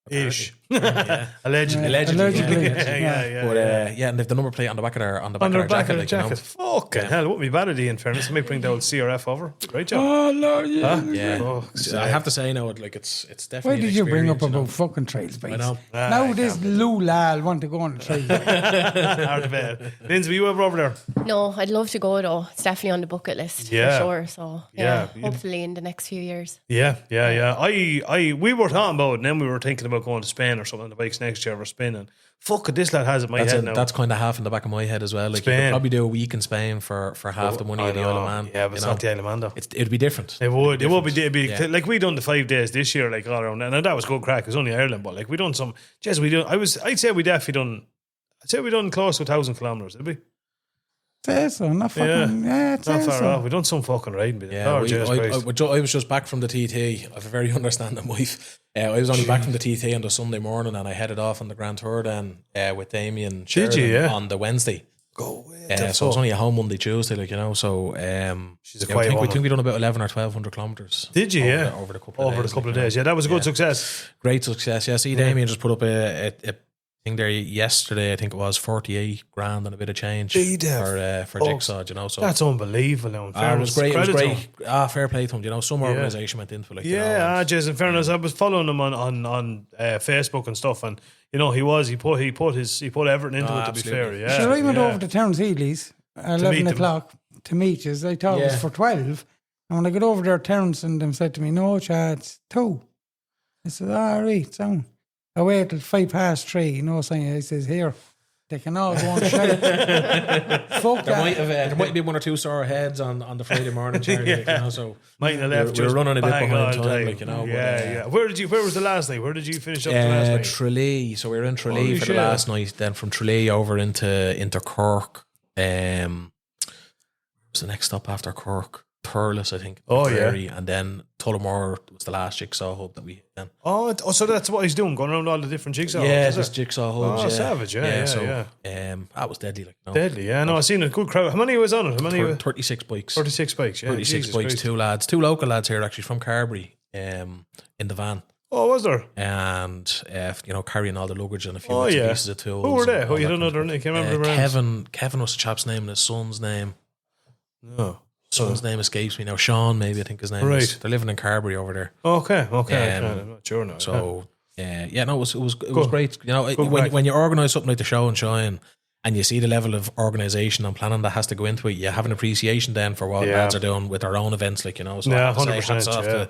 Ish. Allegedly. Yeah. But and they've the number plate on the back of their jacket. You know. Fucking hell, what me bad in fairness. Let me bring the old CRF over. Great job. Oh, Lord, yeah. Yeah. Oh, I have to say now, like it's definitely. Why did you bring up about fucking trails, bikes? I know. Now this lad want to go on the trail. Hard bad. Lyndsey, were you ever over there? No, I'd love to go though. It's definitely on the bucket list for sure. So hopefully in the next few years. Yeah. We were talking about it, and then we were thinking about going to Spain or something on the bikes next year for spinning. Fuck it, this lad has it in my head now. That's kind of half in the back of my head as well. Like Spain. you could probably do a week in Spain for half the money of the Isle of Man. Yeah, but it's not the Isle of Man though. It'd be different. It would be like we done the 5 days this year, like all around, and that was good crack. It was only Ireland, but like we done some. I'd say we definitely done. I'd say we done close to 1,000 kilometres. Did we? So not fucking not far off. We done some fucking riding. I was just back from the TT. I have a very understanding wife. I was only back from the TT on the Sunday morning, and I headed off on the Grand Tour then with Damien Sheridan on the Wednesday. Go so I was only at home Monday, Tuesday, like you know. So she's a quiet woman. We think we done about 11 or 1,200 kilometres. Did you? Over the couple of days. Yeah, that was a good success. Great success. Yeah, see, Damien just put up a thing there yesterday. I think it was 48 grand and a bit of change for Jigsaw. You know, so that's unbelievable. Now, it was great. It was great. Fair play to him. You know, some organisation went into it. Like, Jason. In fairness, I was following him on Facebook and stuff, and you know, he put everything into it. To be fair, So I went over to Terence Healy's at 11 o'clock to meet us. I thought it was for 12, and when I got over there, Terence and them said to me, "No, Chad, it's 2." I said, "All right, so." I waited till 3:05, you know, saying, I says, "Here, they can all go and shout." Fuck that. There might be one or two sore heads on the Friday morning, Charlie, like, you know, so might have left. We're running a bit behind time, like, you know. Where was the last night? Where did you finish up the last night? Tralee. So we were in Tralee for the last night. Then from Tralee over into Cork. Was the next stop after Cork? Thurles, I think. And then Tullamore was the last jigsaw hub that we hit then. So that's what he's doing, going around all the different jigsaw hubs. Yeah, just jigsaw hubs. Savage, that was deadly. Like, deadly, yeah. No, I seen a good crowd. How many was on it? 36 bikes. 36 bikes, yeah. 36 bikes, Christ. 2 lads. 2 local lads here, actually, from Carberry, in the van. Oh, was there? And, you know, carrying all the luggage and a few pieces of tools. Who were they? You don't know their name? Can't remember. Kevin was the chap's name and his son's name. No. Son's name escapes me now. Sean, maybe I think his name is. They're living in Carberry over there. Okay. I'm not sure now. So it was great. You know, when you organise something like the Show and Shine, and you see the level of organisation and planning that has to go into it, you have an appreciation then for what lads are doing with their own events, like, you know. So 100%.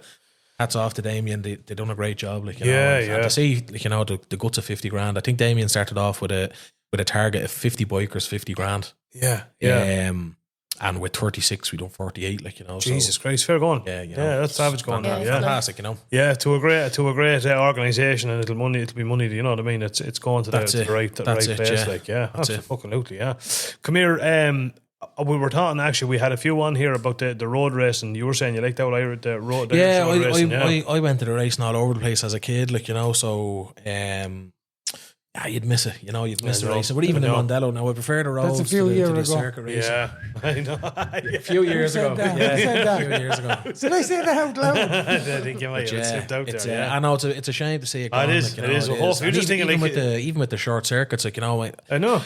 Hats off to Damien. They done a great job, like, you know. And to see, like, you know, the guts of 50 grand. I think Damien started off with a target of 50 bikers, 50 grand. And with 36, we done 48, like, you know. Jesus Christ, fair going. Yeah, that's savage going. Fantastic, you know. Yeah, to a great organisation, and it'll be money. You know what I mean? It's going to the right place. Like, absolutely. Yeah. Come here. We were talking, actually, we had a few on here about the road racing. You were saying you liked the road racing. I went to the racing all over the place as a kid, like, you know. So you'd miss it, you know. You'd miss the racing. But even in Mondello now, I prefer the roads. That's a few years ago. Circuit racing. Yeah, I know. A few years ago. A few years ago. Did I say that out loud? I think you might have slipped out there. I know it's a shame to see it going. It is. You're just thinking, even with the short circuits, like, you know. I know.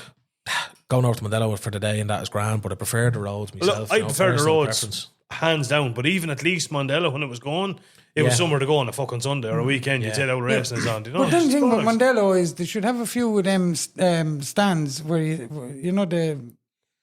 Going over to Mondello for the day and that is grand, but I prefer the roads myself. I prefer the roads, hands down. But even at least Mondello, when it was going, it was somewhere to go on a fucking Sunday or a weekend. You'd say out racing is on. You know, but the thing with Mondello is they should have a few of them stands where you know they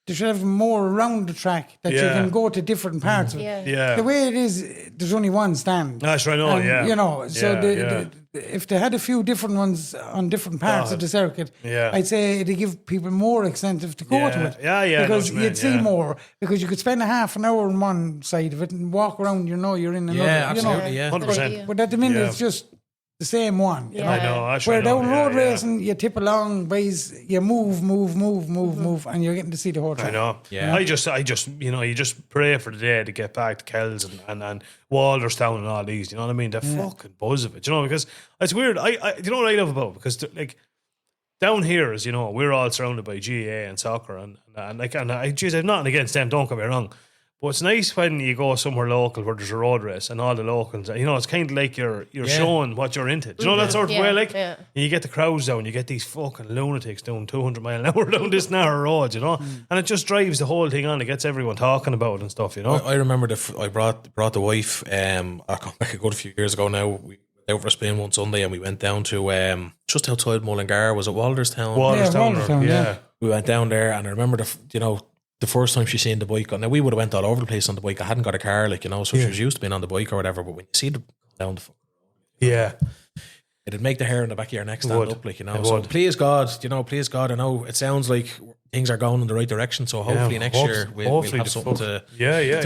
should have more around the track that you can go to different parts of it. The way it is, there's only one stand. That's right, you know, so if they had a few different ones on different parts of the circuit, I'd say it'd give people more incentive to go to it. Because you'd see more, because you could spend a half an hour on one side of it and walk around, you know, you're in another. Yeah, absolutely, you know, 100%. But at the minute, it's just the same one. You know? I know. Where down road racing, you tip along, ways, you move, and you're getting to see the whole track. I know. Yeah. I just, you know, you just pray for the day to get back to Kells and Walderstown and all these. You know what I mean? The fucking buzz of it. You know, because it's weird. You know what I love about it? Because like down here, as you know, we're all surrounded by GAA and soccer, and I've nothing against them. Don't get me wrong. But it's nice when you go somewhere local where there's a road race and all the locals, you know, it's kind of like you're showing what you're into. Do you know that sort of way? Like, you get the crowds down, you get these fucking lunatics doing 200 mile an hour down this narrow road, you know, and it just drives the whole thing on. It gets everyone talking about it and stuff, you know. I remember I brought the wife, I come back a good few years ago now. We went out for a spin one Sunday and we went down to just outside Mullingar. Was it Walderstown? Walderstown. We went down there and I remember the first time she seen the bike. Now we would have went all over the place on the bike. I hadn't got a car, like, you know, so she was used to being on the bike or whatever. But when you see the down the it'd make the hair on the back of your neck stand up, like, you know. So please God, I know it sounds like things are going in the right direction. So hopefully next year we'll have something to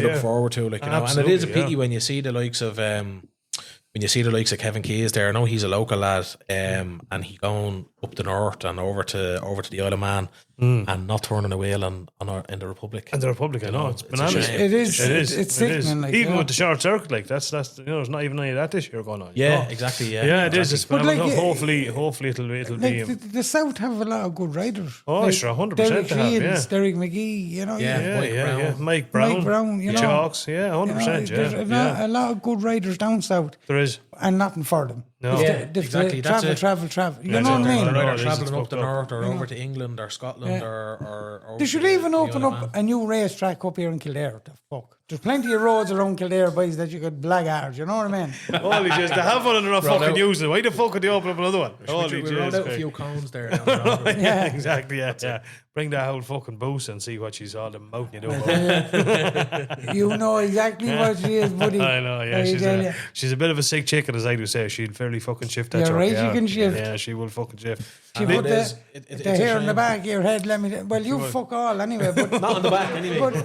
look forward to, like, you know. And it is a pity when you see the likes of Kevin Keys there. I know he's a local lad, and he going up the north and over to the Isle of Man and not turning a wheel in the Republic. And the Republic, I know, it's bananas. It is. It's sickening. Like, even with the short circuit, like that's you know, there's not even any of that this year going on. Yeah, exactly. Yeah, it is. It's phenomenal. Hopefully it'll be. The South have a lot of good riders. Oh, like, sure, 100%. Derek Shields, Derek McGee, you know. Mike Brown, you know. Chalks, 100%. There's a lot of good riders down south. There is. and nothing for them. No. If Yeah, they- if exactly. they That's it. travel. You That's know it. what I mean? No, They're no, either this is travelling up the fucked up. north or over to England or Scotland or They should even open up a new racetrack up here in Kildare. The fuck. There's plenty of roads around Kildare, boys, that you could blag hard. You know what I mean? Holy jeez, they have one and they're not fucking using it. Why the fuck could they open up another one? Holy We rolled jeez. out a few cones there. down the road. Yeah, exactly. Yeah. Bring that whole fucking boost and see what she's all the mountain you do. You know exactly what she is, buddy. I know, yeah. I tell you. She's a bit of a sick chicken, as I do say. She'd fairly fucking shift that You're truck, right, yeah. she can shift. Yeah, she will fucking shift. She know put it is. It's the a hair in the shame. back of your head. Well, you fuck all anyway. But Not on the back anyway. But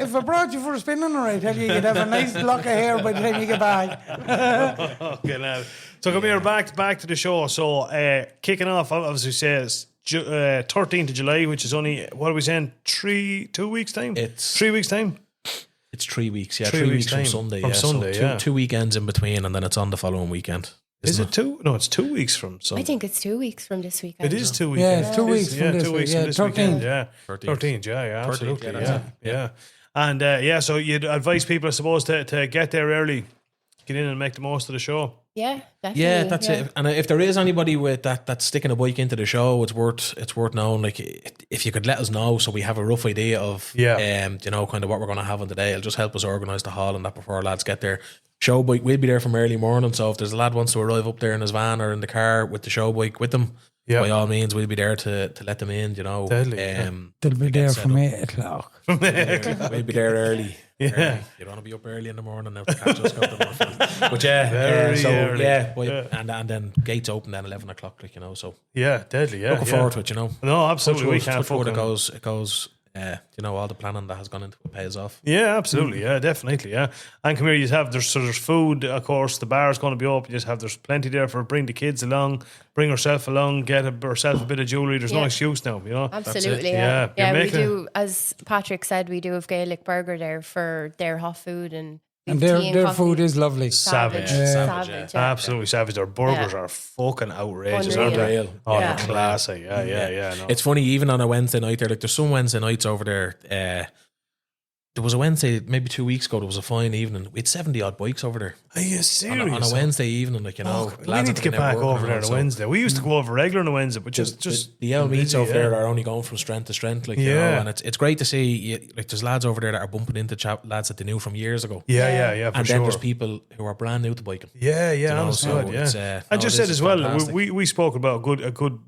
if I brought you for a spin on I tell you, you'd have a nice lock of hair by the time you get back. Okay, now. So come here, back to the show. So kicking off, obviously, says 13th of July, which is only, what are we saying, 2 weeks' time? It's 3 weeks' time? It's 3 weeks, yeah. 3 3 weeks weeks from time. Sunday, From yeah. Sunday, so yeah. two weekends in between, and then it's on the following weekend. Is it 2? No, it's 2 weeks from Sunday. I think it's 2 weeks from this weekend. It is 2 weeks. Yeah, it's 2 weeks Yeah, from this 2 weeks week. from Yeah, this 13th. weekend. Yeah, 13th. 13th. Yeah, 13th, absolutely. yeah, that's Yeah, it. And so you'd advise people, I suppose, to get there early, get in and make the most of the show. Yeah, definitely. Yeah, that's it. And if there is anybody with that's sticking a bike into the show, it's worth knowing. Like, if you could let us know, so we have a rough idea of, you know, kind of what we're going to have on the day. It'll just help us organise the hall and that before our lads get there. Show bike, we'll be there from early morning. So if there's a lad wants to arrive up there in his van or in the car with the show bike with them, by all means, we'll be there to let them in. You know, Deadly, They'll be there from 8 o'clock. We'll be there early. Yeah. Early. You don't want to be up early in the morning now to catch us up to Moorefield. But yeah, Very early. and then gates open then 11 o'clock, like, you know. So Yeah, deadly. Yeah, looking forward to it, you know. No, absolutely. We can't Touch wood, fucking... it goes. You know, all the planning that has gone into it pays off. Yeah, absolutely. Yeah, definitely. Yeah, and come here. You have there's food. Of course, the bar is going to be open. You just have there's plenty there for bring the kids along, bring herself along, get herself a bit of jewellery. There's no excuse now. You know, Absolutely. Yeah, Yeah, you're we making- do. As Patrick said, we do have Gaelic burger there for their hot food and Their tea and food coffee. is lovely. Savage. Savage. Yeah. Absolutely savage. Their burgers Yeah. are fucking outrageous, Unreal. aren't they? Unreal. Oh, Yeah. they're classy. Yeah. No. It's funny, even on a Wednesday night there, like there's some Wednesday nights over there. There was a Wednesday, maybe 2 weeks ago, there was a fine evening. We had 70 odd bikes over there. Are you On serious? a Wednesday evening, like, you know. We lads need to have been get out back working over there around, on a so Wednesday. We used to go over regular on a Wednesday, but just the L meets busy, over there are only going from strength to strength, like, you Yeah. know, and it's great to see, like, there's lads over there that are bumping into lads that they knew from years ago. Yeah, for And sure. then there's people who are brand new to biking. Yeah, know, honestly, so yeah. it's, I no, just it said is as well, fantastic. we spoke about a good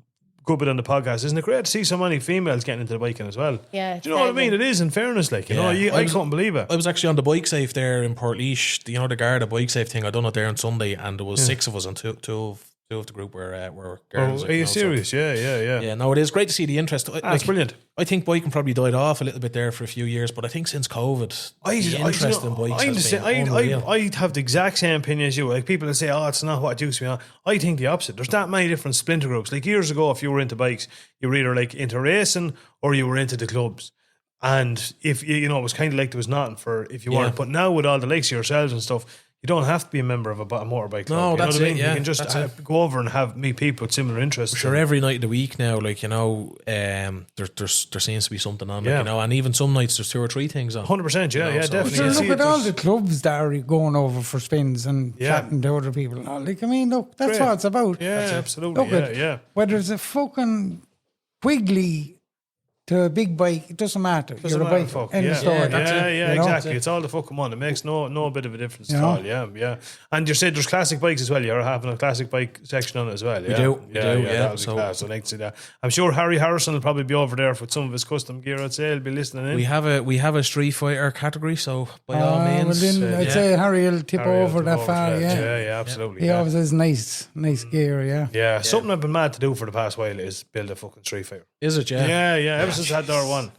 bit on the podcast. Isn't it great to see so many females getting into the biking as well? Yeah, Do you know what I mean? deadly. It is, in fairness, like, you Yeah. know, I couldn't believe it. I was actually on the bike safe there in Portlaoise, you know, the Garda bike safe thing. I done it there on Sunday, and there was 6 of us, and two of the group were girls. Oh, like, are you know, so- serious? Yeah. Yeah, no, it is great to see the interest. That's brilliant. I think biking probably died off a little bit there for a few years, but I think since COVID, the interest in bikes has been unreal. I have the exact same opinion as you. Like, people that say, "Oh, it's not what it used to be." I think the opposite. There's that many different splinter groups. Like, years ago, if you were into bikes, you were either like into racing or you were into the clubs. And if you know, it was kind of like there was nothing for if you weren't. But now with all the likes of yourselves and stuff, you don't have to be a member of a motorbike club. No, you know that's what I it, mean? yeah, You can just that's it. go over and meet people with similar interests. Sure, every night of the week now, like, you know, there seems to be something on, like, Yeah. you know, and even some nights there's 2 or 3 things on. 100%. Yeah, You know, yeah, so- But definitely. sure, You see look it, at all there's- the clubs that are going over for spins and Yeah. chatting to other people. Like, I mean, look, that's Great. what it's about. Yeah, absolutely. Look Yeah, at yeah. whether it's a fucking Quigley to a big bike, it doesn't matter. Doesn't You're a matter, bike. fuck. End Yeah, of story. yeah, You know? exactly. It's all the fucking one. It makes no bit of a difference You at know? all. Yeah. And you said there's classic bikes as well. You're having a classic bike section on it as well. Yeah? do, Yeah, yeah. that'll be So- class. I'd like to see that. I'm sure Harry Harrison will probably be over there with some of his custom gear. I'd say he'll be listening in. We have a Street Fighter category, so by all Well, means, then I'd say Harry will tip Harry will over tip that over far, to that. yeah. Yeah, absolutely. He Yeah. always has nice gear, yeah. Yeah, something I've been mad to do for the past while is build a fucking Street Fighter. is it? Yeah. Ever since I had R1.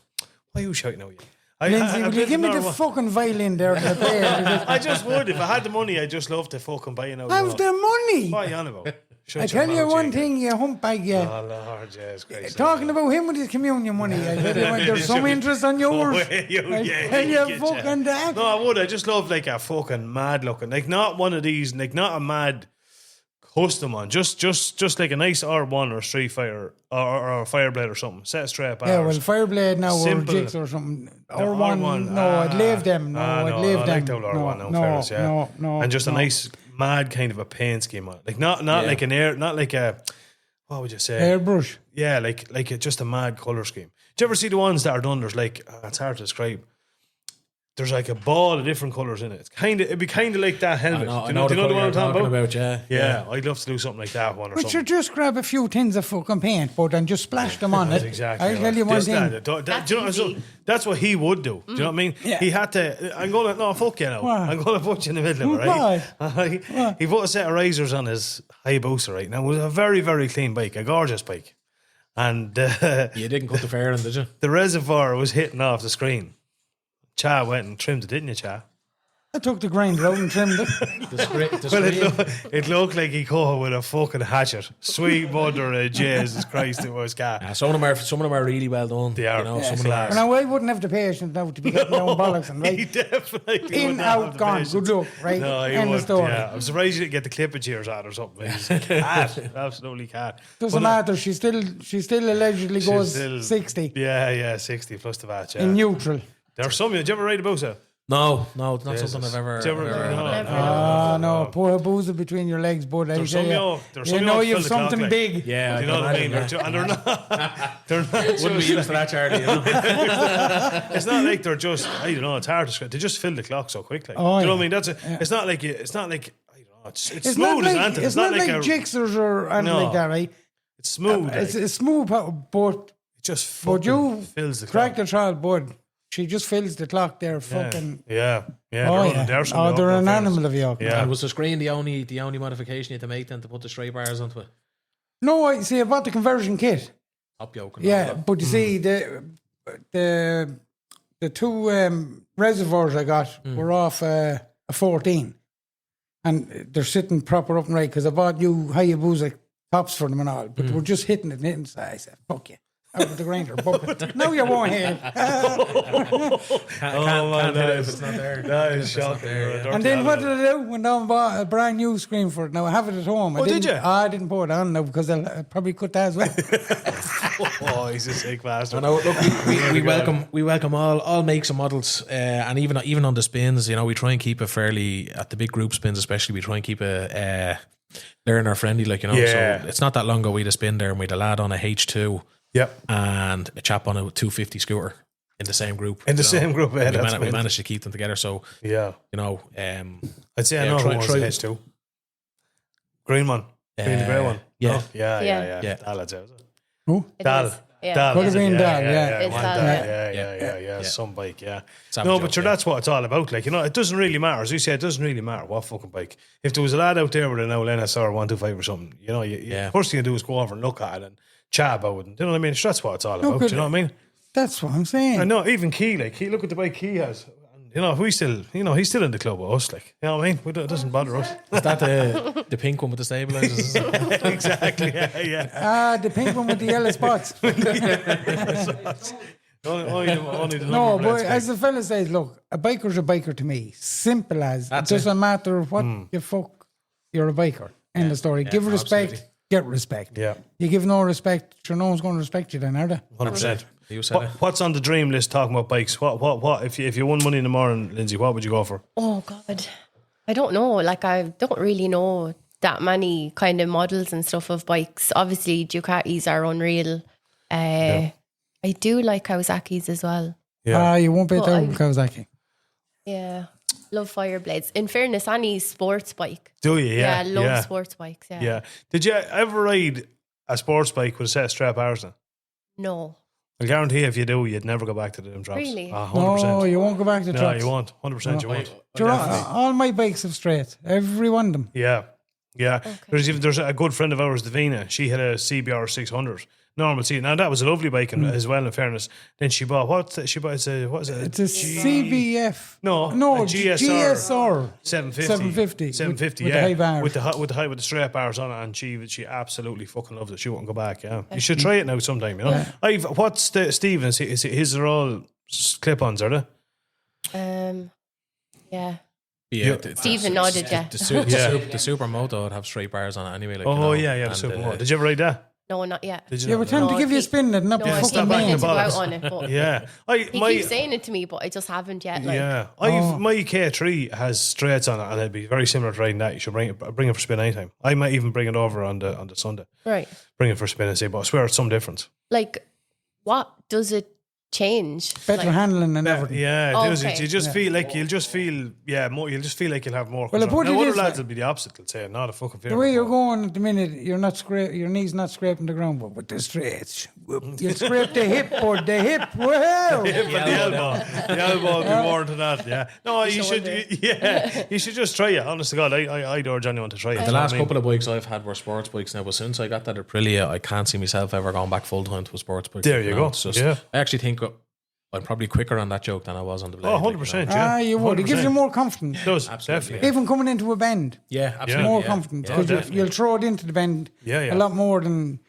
Why are you shouting out? Lyndsey, will you built give me an the R1. fucking violin there? To play? I just would. If I had the money, I'd just love to fucking buy an Have the money. What are you on about? Shut I your tell you mouth, one Jake. thing, you humpbag, you. Oh, Lord, Jesus Christ. Talking about him with his communion money, I tell you what, there's some interest on yours. I tell you fucking that. No, I would. I just love like a fucking mad looking, like not one of these, like not a mad custom one, just like a nice R1 or Street Fighter or a Fireblade or something. Set straight back. Yeah, well, Fireblade now Simple. or Jigs or something. Or R1, one, no, I'd leave them. No, I'd leave I them. like the old R1 now, in fairness, yeah. no. And just a nice mad kind of a paint scheme on it. Like not like an air, not like a, what would you say? Airbrush. Yeah, just a mad colour scheme. Do you ever see the ones that are done? There's like, it's hard to describe. There's like a ball of different colours in it. It'd be kind of like that helmet. Do you know the one I'm talking about? Yeah, I'd love to do something like that one or But something. you just grab a few tins of fucking paint, but and just splash them on it. Exactly. I'll tell you one thing. Do you know, so that's what he would do. Do you know what I mean? Yeah. He had to. I'm going to no fuck you now. What? I'm going to put you in the middle of it, right? He put a set of razors on his Hayabusa, right? Now it was a very, very clean bike, a gorgeous bike, and You didn't cut the fare in, did you? the reservoir was hitting off the screen. Cha went and trimmed it, didn't you, Cha? I took the grinder out and trimmed it. It looked like he caught with a fucking hatchet. Sweet mother of Jesus Christ, it was cat. Yeah, some of them are really well done. They are. You know, Yeah, some of them are. Now I wouldn't have the patience now to be getting down bollocks and He right. definitely In, wouldn't have out, the gone. patience. Good luck, right? No, he End of would. story. Yeah, I'm surprised you didn't get the clippage ears out or something. He's cat, absolutely cat. Doesn't matter. She still allegedly goes still- 60 Yeah, 60 plus the VAT. Yeah. in neutral. There's some. Did you ever ride a Busa? No, it's not something I've ever. Did you ever- ever- no. No, pour a boozer between your legs, bud. I There's tell some, you, there's you some know that you've fill the clock, something like. big. Yeah, You know what I mean? yeah. And they're not. They're not. Wouldn't be just used to that, Charlie. You know? It's not like they're just. I don't know. It's hard to describe. They just fill the clock so quickly. Oh, Do you know yeah. what I mean? It's not like. It's not like. I don't know. It's It's smooth not as like anything. it's not like a. jigsers or anything No. like that, right? It's smooth. It's like. a smooth, but It just but you fucking fills the crack clock. the child, bud. She just fills the clock there, fucking. Yeah. Oh They're yeah. some They're yoke, an no animal of yoke. Yeah. And was the screen the only modification you had to make then to put the straight bars onto it? No, I see. I bought the conversion kit. Top yoke. And Yeah, all that. but you see the two reservoirs I got were off a 14, and they're sitting proper up and right because I bought new Hayabusa tops for them and all, but they were just hitting it and hitting. So I said, "Fuck you." Out with the grinder. But now you won't hit. Can't hit it if it's not there. That is shocking. And then what did I do? Went down and bought a brand new screen for it. Now I have it at home. Oh, did you? I didn't put it on now because I'll probably cut that as well. Oh, he's a sick bastard. No, look, we welcome all makes and models, and even on the spins, you know, we try and keep it fairly at the big group spins, especially. We try and keep it learner friendly, like, you know. Yeah. So it's not that long ago we had a spin there, and we had a lad on a H2, Yep. and a chap on a 250 scooter in the same group. In the you know. same group, yeah. We managed to keep them together. So Yeah. you know, I'd say I Yeah, know try- who try- owns the H2. Green one. Green the grey one. yeah. Oh, yeah. Yeah. Dal, I'd say, is it? Who? It Dal. is. Yeah. Dal, Could is have it? been Dal, yeah. It's one Dal, Dal, yeah. yeah. Some bike, yeah. Savage No, joke, but sure, yeah. that's what it's all about. Like, you know, it doesn't really matter. As you said, it doesn't really matter what fucking bike. If there was a lad out there with an old NSR 125 or something, you know, Yeah. first thing you do is go over and look at it and chat about it. You know what I mean? That's what it's all Look about. at Do you know what I mean? That's what I'm saying. I know, even Key, like, look at the bike Key has. And, you know, we still, you know, he's still in the club with us, like, you know what I mean? It doesn't bother us. Is that the pink one with the stabilizers? Exactly, yeah. The pink one with the yellow spots. Only the No, number but plates, as the fella says, look, a biker's a biker to me. Simple as. That's it doesn't matter what you fuck, you're a biker. End of story. Give respect, absolutely. get respect. Yeah. You give no respect, sure, no one's going to respect you then, are they? 100%. You said it. What's on the dream list talking about bikes? What if you won money in the morning, Lindsay, what would you go for? Oh God, I don't know. Like, I don't really know that many kind of models and stuff of bikes. Obviously, Ducatis are unreal. I do like Kawasaki's as well. Yeah. You won't beat Well, out Kawasaki. Yeah, love Fireblades. In fairness, any sports bike. Do you? Yeah. love sports bikes. Yeah. Yeah. Did you ever ride a sports bike with a set of strap bars in it? No. I guarantee if you do, you'd never go back to them drops. Really? 100%. No, you won't go back to No, trucks. you won't. 100% you won't. Sure, all my bikes have straight. Every one of them. Yeah. Yeah. There's a good friend of ours, Davina. She had a CBR 600. Normal seat. Now that was a lovely bike as well, in fairness. Then she bought It's a CBF. No, No, a GSR. 750. 750, with the yeah. high bars. With the straight bars on it, and she absolutely fucking loved it. She wouldn't go back, yeah. You should try it now sometime, you know. What's Stephen's? His are all clip-ons, are they? Yeah. Yeah, Stephen nodded, yeah. The supermoto would have straight bars on it anyway. Like, Oh, you know, yeah, the and, Supermoto. Did you ever ride that? No, not yet. Did you Yeah, not? we're trying to give you a spin and not No, be I fucking keep meaning man. to go out on it, but Yeah. he keeps saying it to me, but I just haven't yet. Like, Yeah, Oh. my K3 has straights on it, and it'd be very similar to riding that. You should bring it for spin anytime. I might even bring it over on the Sunday. right. Bring it for spin and say, but I swear it's some difference. Like, what does it change? Better Like, handling and everything. Yeah, it does. Okay. You just feel like you'll just feel more. You'll just feel like you'll have more. Well, I control. put it Now, other this lads way. will be the opposite. They'll say, "Not a fucking fair." The way you're going at the minute, you're not your knees not scraping the ground, but with the straights, you scrape the hip or the hip. Wow! The elbow will be more than that. Yeah, no, you should. You should just try it. Honest to God, I'd urge anyone to try it. The last couple of bikes I've had were sports bikes now, but since I got that Aprilia, I can't see myself ever going back full time to a sports bike. There you go. It's just, Yeah. I actually think I'm probably quicker on that joke than I was on the blade. Oh, 100%. Ah, Yeah, you would. It gives you 100%. more confidence. It does Absolutely, definitely. Even coming into a bend, Yeah, absolutely. more yeah. confidence Yeah, because definitely. you'll throw it into the bend Yeah. a lot more than.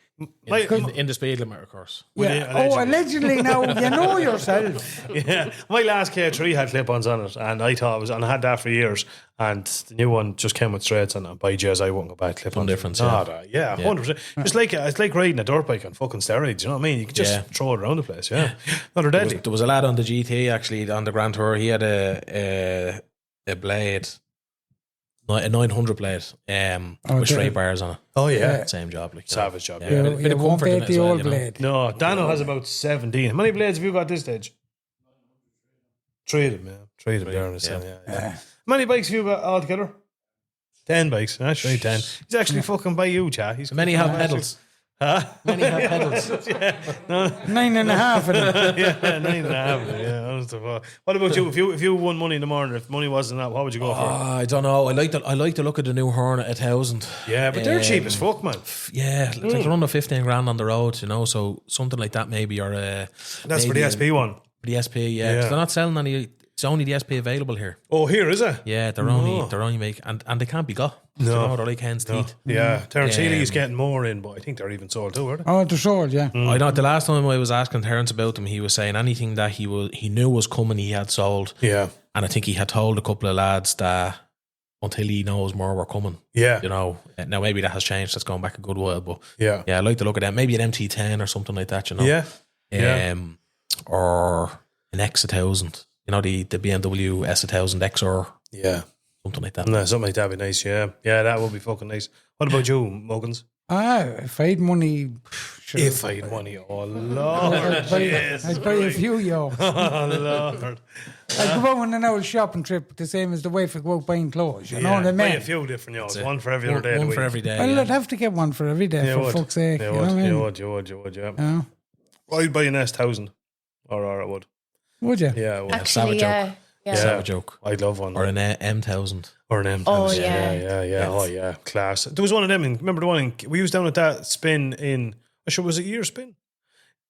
In the speed limit, of course. Yeah. Oh, allegedly now you know yourself. Yeah, my last K3 had clip-ons on it, and I thought it was, and I had that for years. And the new one just came with straights on it. By Jez, I wouldn't go back clip-ons. Some difference, yeah, 100%. It's like riding a dirt bike on fucking steroids. You know what I mean? You can just throw it around the place. Yeah, not a deadly. There was a lad on the GT actually on the Grand Tour. He had a blade, a 900 blade, with straight bars on it. Oh yeah, Same job, like savage job. Yeah. Yeah. Bit You of won't comfort in get it the as well, old you know. blade. No, Daniel has about 17. How many blades have you got at this stage? 3 of them. Yeah, 3 of them. There in the sun, yeah. How many bikes have you got altogether? 10 bikes. Actually, 10. He's actually fucking by you, chat. He's Many have pedals. Huh? Many have pedals. 9.5 of them. Yeah, 9.5. Yeah, honest to God. What about you? If you won money in the morning, if money wasn't that, what would you go for? I don't know. I like the look of the new Hornet 1000. Yeah, but they're cheap as fuck, man. Yeah, like they're under 15 grand on the road, you know. So something like that maybe, or That's for the SP one. the SP. Yeah, 'cause they're not selling any. It's only the SP available here. Oh, here is it? Yeah, they're only making and they can't be got. No, you know, they're like hen's teeth. Yeah, Terence Healy's getting more in, but I think they're even sold too, are they? Oh, they're sold, yeah. I know the last time I was asking Terence about them, he was saying anything that he knew was coming, he had sold. Yeah. And I think he had told a couple of lads that until he knows more were coming. Yeah. You know, now maybe that has changed. That's going back a good while, but Yeah. I like the look of that. Maybe an MT10 or something like that, you know. Yeah. Or an X1000. You know, the BMW S1000 X or Yeah. something like that. No, something like that would be nice, yeah. Yeah, that would be fucking nice. What about you, Muggins? If I had money, sure. If I had money, oh Lord. I'd buy a few, yo. Oh Lord. I'd go out on an old shopping trip, the same as the wife would go out buying clothes. You know what I Buy mean? a few different yours. One for every other day. of the One for week. every day. Well, yeah. I'd have to get one for every day, You for would. fuck's sake. You You know what I would, mean? you would, yeah. Yeah. I'd buy an S1000. Or I would. Would you? Yeah, I would. Actually, Savage yeah. Yeah. Have a joke. I'd love one. Or an M1000. Or an M1000. Oh, yeah. Yeah. Oh, yeah. Class. There was one of them. Remember the one we was down at that spin in, I'm sure, was it year spin?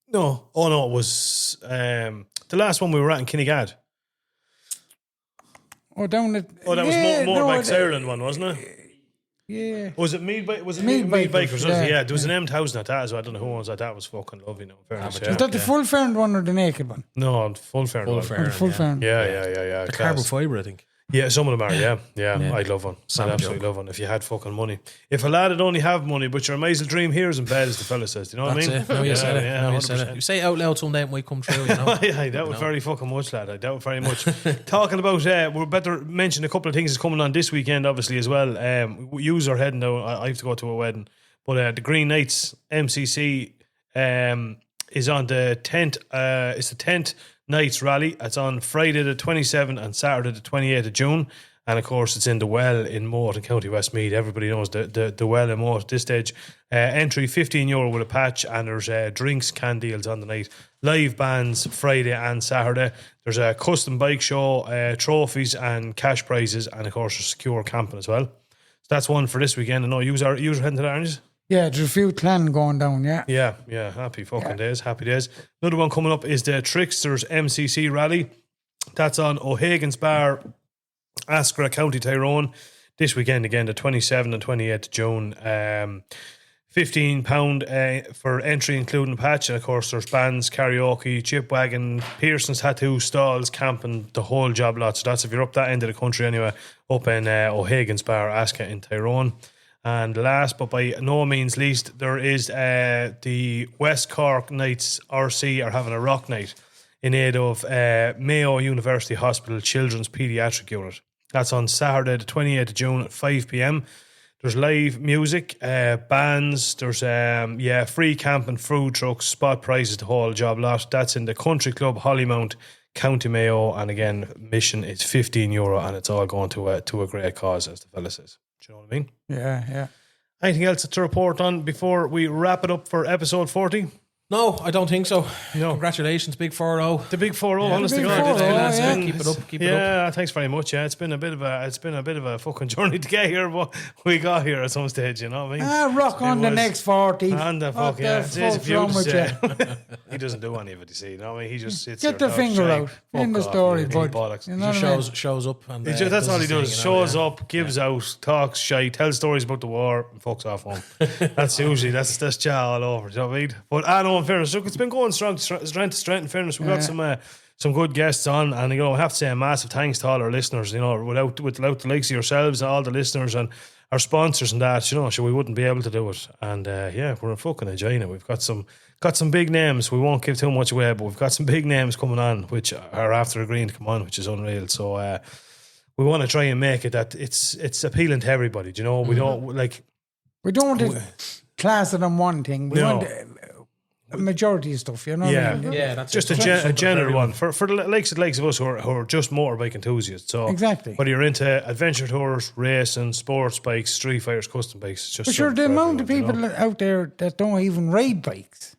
No. Oh, no, it was the last one we were at in Kinnegad. Oh, down at... Oh, that was Motorbike Ireland one, wasn't it? Yeah. Was it Mead Bikers? Mead Bikers, Was it? yeah. Yeah, there was an M1000 at that as well. I don't know who owns that. That was fucking lovely. No, fairness, Is that the full fern one or the naked one? No, full fair. Full one. fair. The full fern. Yeah. The class. carbon fibre, I think. Yeah, some of them are, yeah. I'd love one. I'd Savage absolutely joke. love one if you had fucking money. If a lad would only have money, but your amazing dream here is in bed, as the fella says. Do you know That's what I mean? it. Now you said it. Yeah, Now you said it. 100%. You say it out loud someday, it might come true, you know. I doubt it very fucking much, lad. I doubt it very much. Talking about, we're better mention a couple of things that's coming on this weekend, obviously, as well. Yous are heading down. I have to go to a wedding. But the Green Knights MCC is on the 10th. It's the 10th Nights Rally. It's on Friday the 27th and Saturday the 28th of June. And of course, it's in the Well in Moat in County Westmeath. Everybody knows the Well in Moat at this stage. Entry €15 with a patch, and there's drinks, can deals on the night. Live bands Friday and Saturday. There's a custom bike show, trophies and cash prizes, and of course, there's secure camping as well. So that's one for this weekend. I know you are heading to that, aren't you? Yeah, there's a few clan going down, yeah. Yeah. Happy fucking days. Happy days. Another one coming up is the Tricksters MCC Rally. That's on O'Hagan's Bar, Askra, County Tyrone. This weekend again, the 27th and 28th of June. £15 for entry, including patch. And of course, there's bands, karaoke, chip wagon, Pearson's tattoo, stalls, camping, the whole job lot. So that's if you're up that end of the country anyway, up in O'Hagan's Bar, Askra in Tyrone. And last but by no means least, there is the West Cork Knights RC are having a rock night in aid of Mayo University Hospital Children's Paediatric Unit. That's on Saturday the 28th of June at 5 p.m. There's live music, bands, there's free camp and food trucks, spot prices, the whole job lot. That's in the Country Club, Hollymount, County Mayo, and again, admission is €15 and it's all going to a great cause, as the fella says. Do you know what I mean? Yeah. Anything else to report on before we wrap it up for episode 40? No, I don't think so. No. Congratulations, big 4-0. The big 4-0, honest to big God. 4-0, yeah. Keep it up. Keep it up. Yeah, thanks very much. Yeah, it's been a bit of a fucking journey to get here, but we got here at some stage. You know what I mean? Rock on the next 40. And the fuck, What yeah. the It's easy fuck's for you wrong to with say. you? He doesn't do any of it, you see. You know what I mean? He just sits Get there the without finger shame. out Fuck in the off, story, you bud. bollocks. You know He what I mean? shows up and That's all he does. his thing, Shows up, gives out, talks shite, tells stories about the war, and fucks off home. That's usually that's Jah all over. Do you know what I mean? But I know, in fairness, look, it's been going strong, strength to strength. In fairness, we've got some good guests on, and I have to say a massive thanks to all our listeners. Without the likes of yourselves, all the listeners and our sponsors and that, so we wouldn't be able to do it. And we're fucking enjoying it. We've got some big names. We won't give too much away, but we've got some big names coming on, which are after agreeing to come on, which is unreal. So we want to try and make it that it's appealing to everybody. Do you know, we don't We don't want to class it on one thing. We want a majority of stuff, you know what I mean? Yeah, that's just it. a general one for the likes of us who are just motorbike enthusiasts. So Exactly. whether you're into adventure tours, racing, sports bikes, street fighters, custom bikes, it's just But sure, something the for amount of everyone, people out there that don't even ride bikes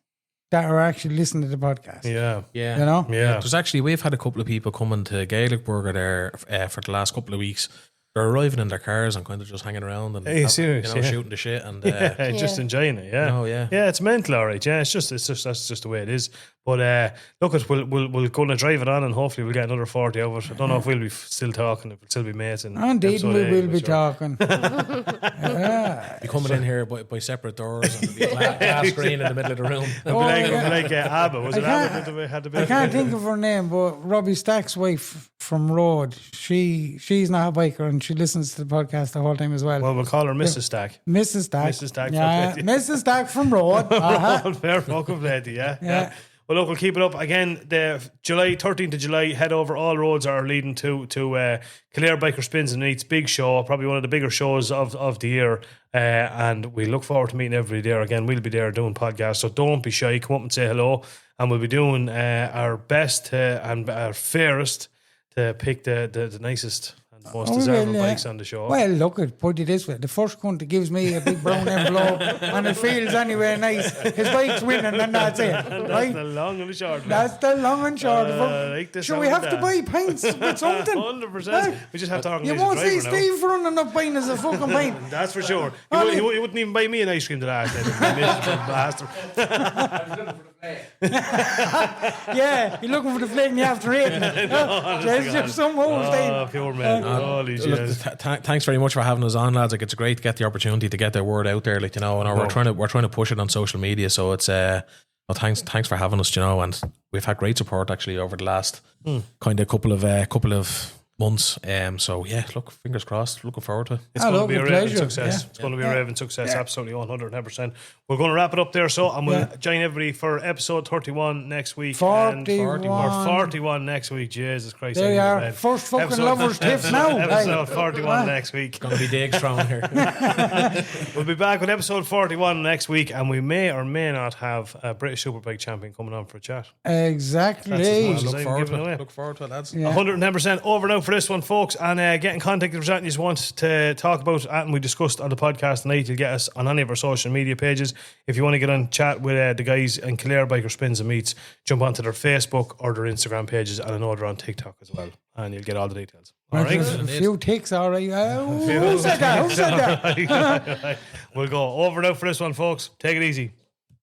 that are actually listening to the podcast. Yeah. Yeah. You know? Yeah. There's actually, we've had a couple of people coming to Gaelic Burger there for the last couple of weeks. They're arriving in their cars and kind of just hanging around and serious, shooting the shit and just enjoying it. Yeah. Oh, yeah. Yeah, it's mental, all right. Yeah, that's just the way it is. But look, we'll go and drive it on, and hopefully we'll get another 40 of it. I don't know if we'll be still talking, if we'll still be mates. Indeed, we will be talking. be coming in here by separate doors and there'll be a glass screen in the middle of the room. It'll be like ABBA. Was it ABBA that had the big? I can't think of her name, but Robbie Stack's wife from Road, she's not a biker and she listens to the podcast the whole time as well. Well, we'll call her Mrs. Stack. Mrs. Stack. Mrs. Stack. Yeah, Mrs. Stack from Road. Fair fucking lady, yeah. Well, look, we'll keep it up. Again, the 13th of July, head over. All roads are leading to Kildare Biker Spins Meets, big show, probably one of the bigger shows of the year. And we look forward to meeting everybody there. Again, we'll be there doing podcasts, so don't be shy. Come up and say hello. And we'll be doing our best and our fairest to pick the nicest and most deserving bikes on the show. Well, look, put it this way. The first cunt gives me a big brown envelope and it feels anyway nice. His bike's winning and that's it. That's Right? the long and the short. That's the long and short of it. Like this Sure, we have to buy pints with something. 100%. We just have to organise You won't a driver see now. Steve running up buying us a fucking pint. That's for sure. He wouldn't even buy me an ice cream the last night. Bastard. Yeah, you're looking for the flake in the after eight. There's just some old Oh, pure man. Holy Look, Jesus. thanks very much for having us on, lads. Like, it's great to get the opportunity to get the word out there. Like, we're trying to push it on social media. So it's thanks for having us. And we've had great support actually over the last kind of couple of months. So yeah, look, fingers crossed. Looking forward to it. It's going to be a raving pleasure. success. Yeah. It's going to be a raving success. Absolutely, 110%. We're going to wrap it up there. So, and we'll join everybody for episode 31 next week. 41. Or 41 next week. Jesus Christ. There you I are. get First fucking Episode- lovers tips now. Episode 41 next week. Gonna be Diggs thrown here. We'll be back with episode 41 next week, and we may or may not have a British Superbike champion coming on for a chat. Exactly. That's as much as Look I'm forward giving to away. it. Look forward to it, lads. Yeah. 110% over now for this one, folks. And get in contact if there's anything you want to talk about and we discussed on the podcast tonight. You'll get us on any of our social media pages. If you want to get on chat with the guys in Kildare Biker Spins and Meets, jump onto their Facebook or their Instagram pages, and I know they're on TikTok as well, and you'll get all the details. All right? A few ticks, all right. Who said that? We'll go over now for this one, folks. Take it easy.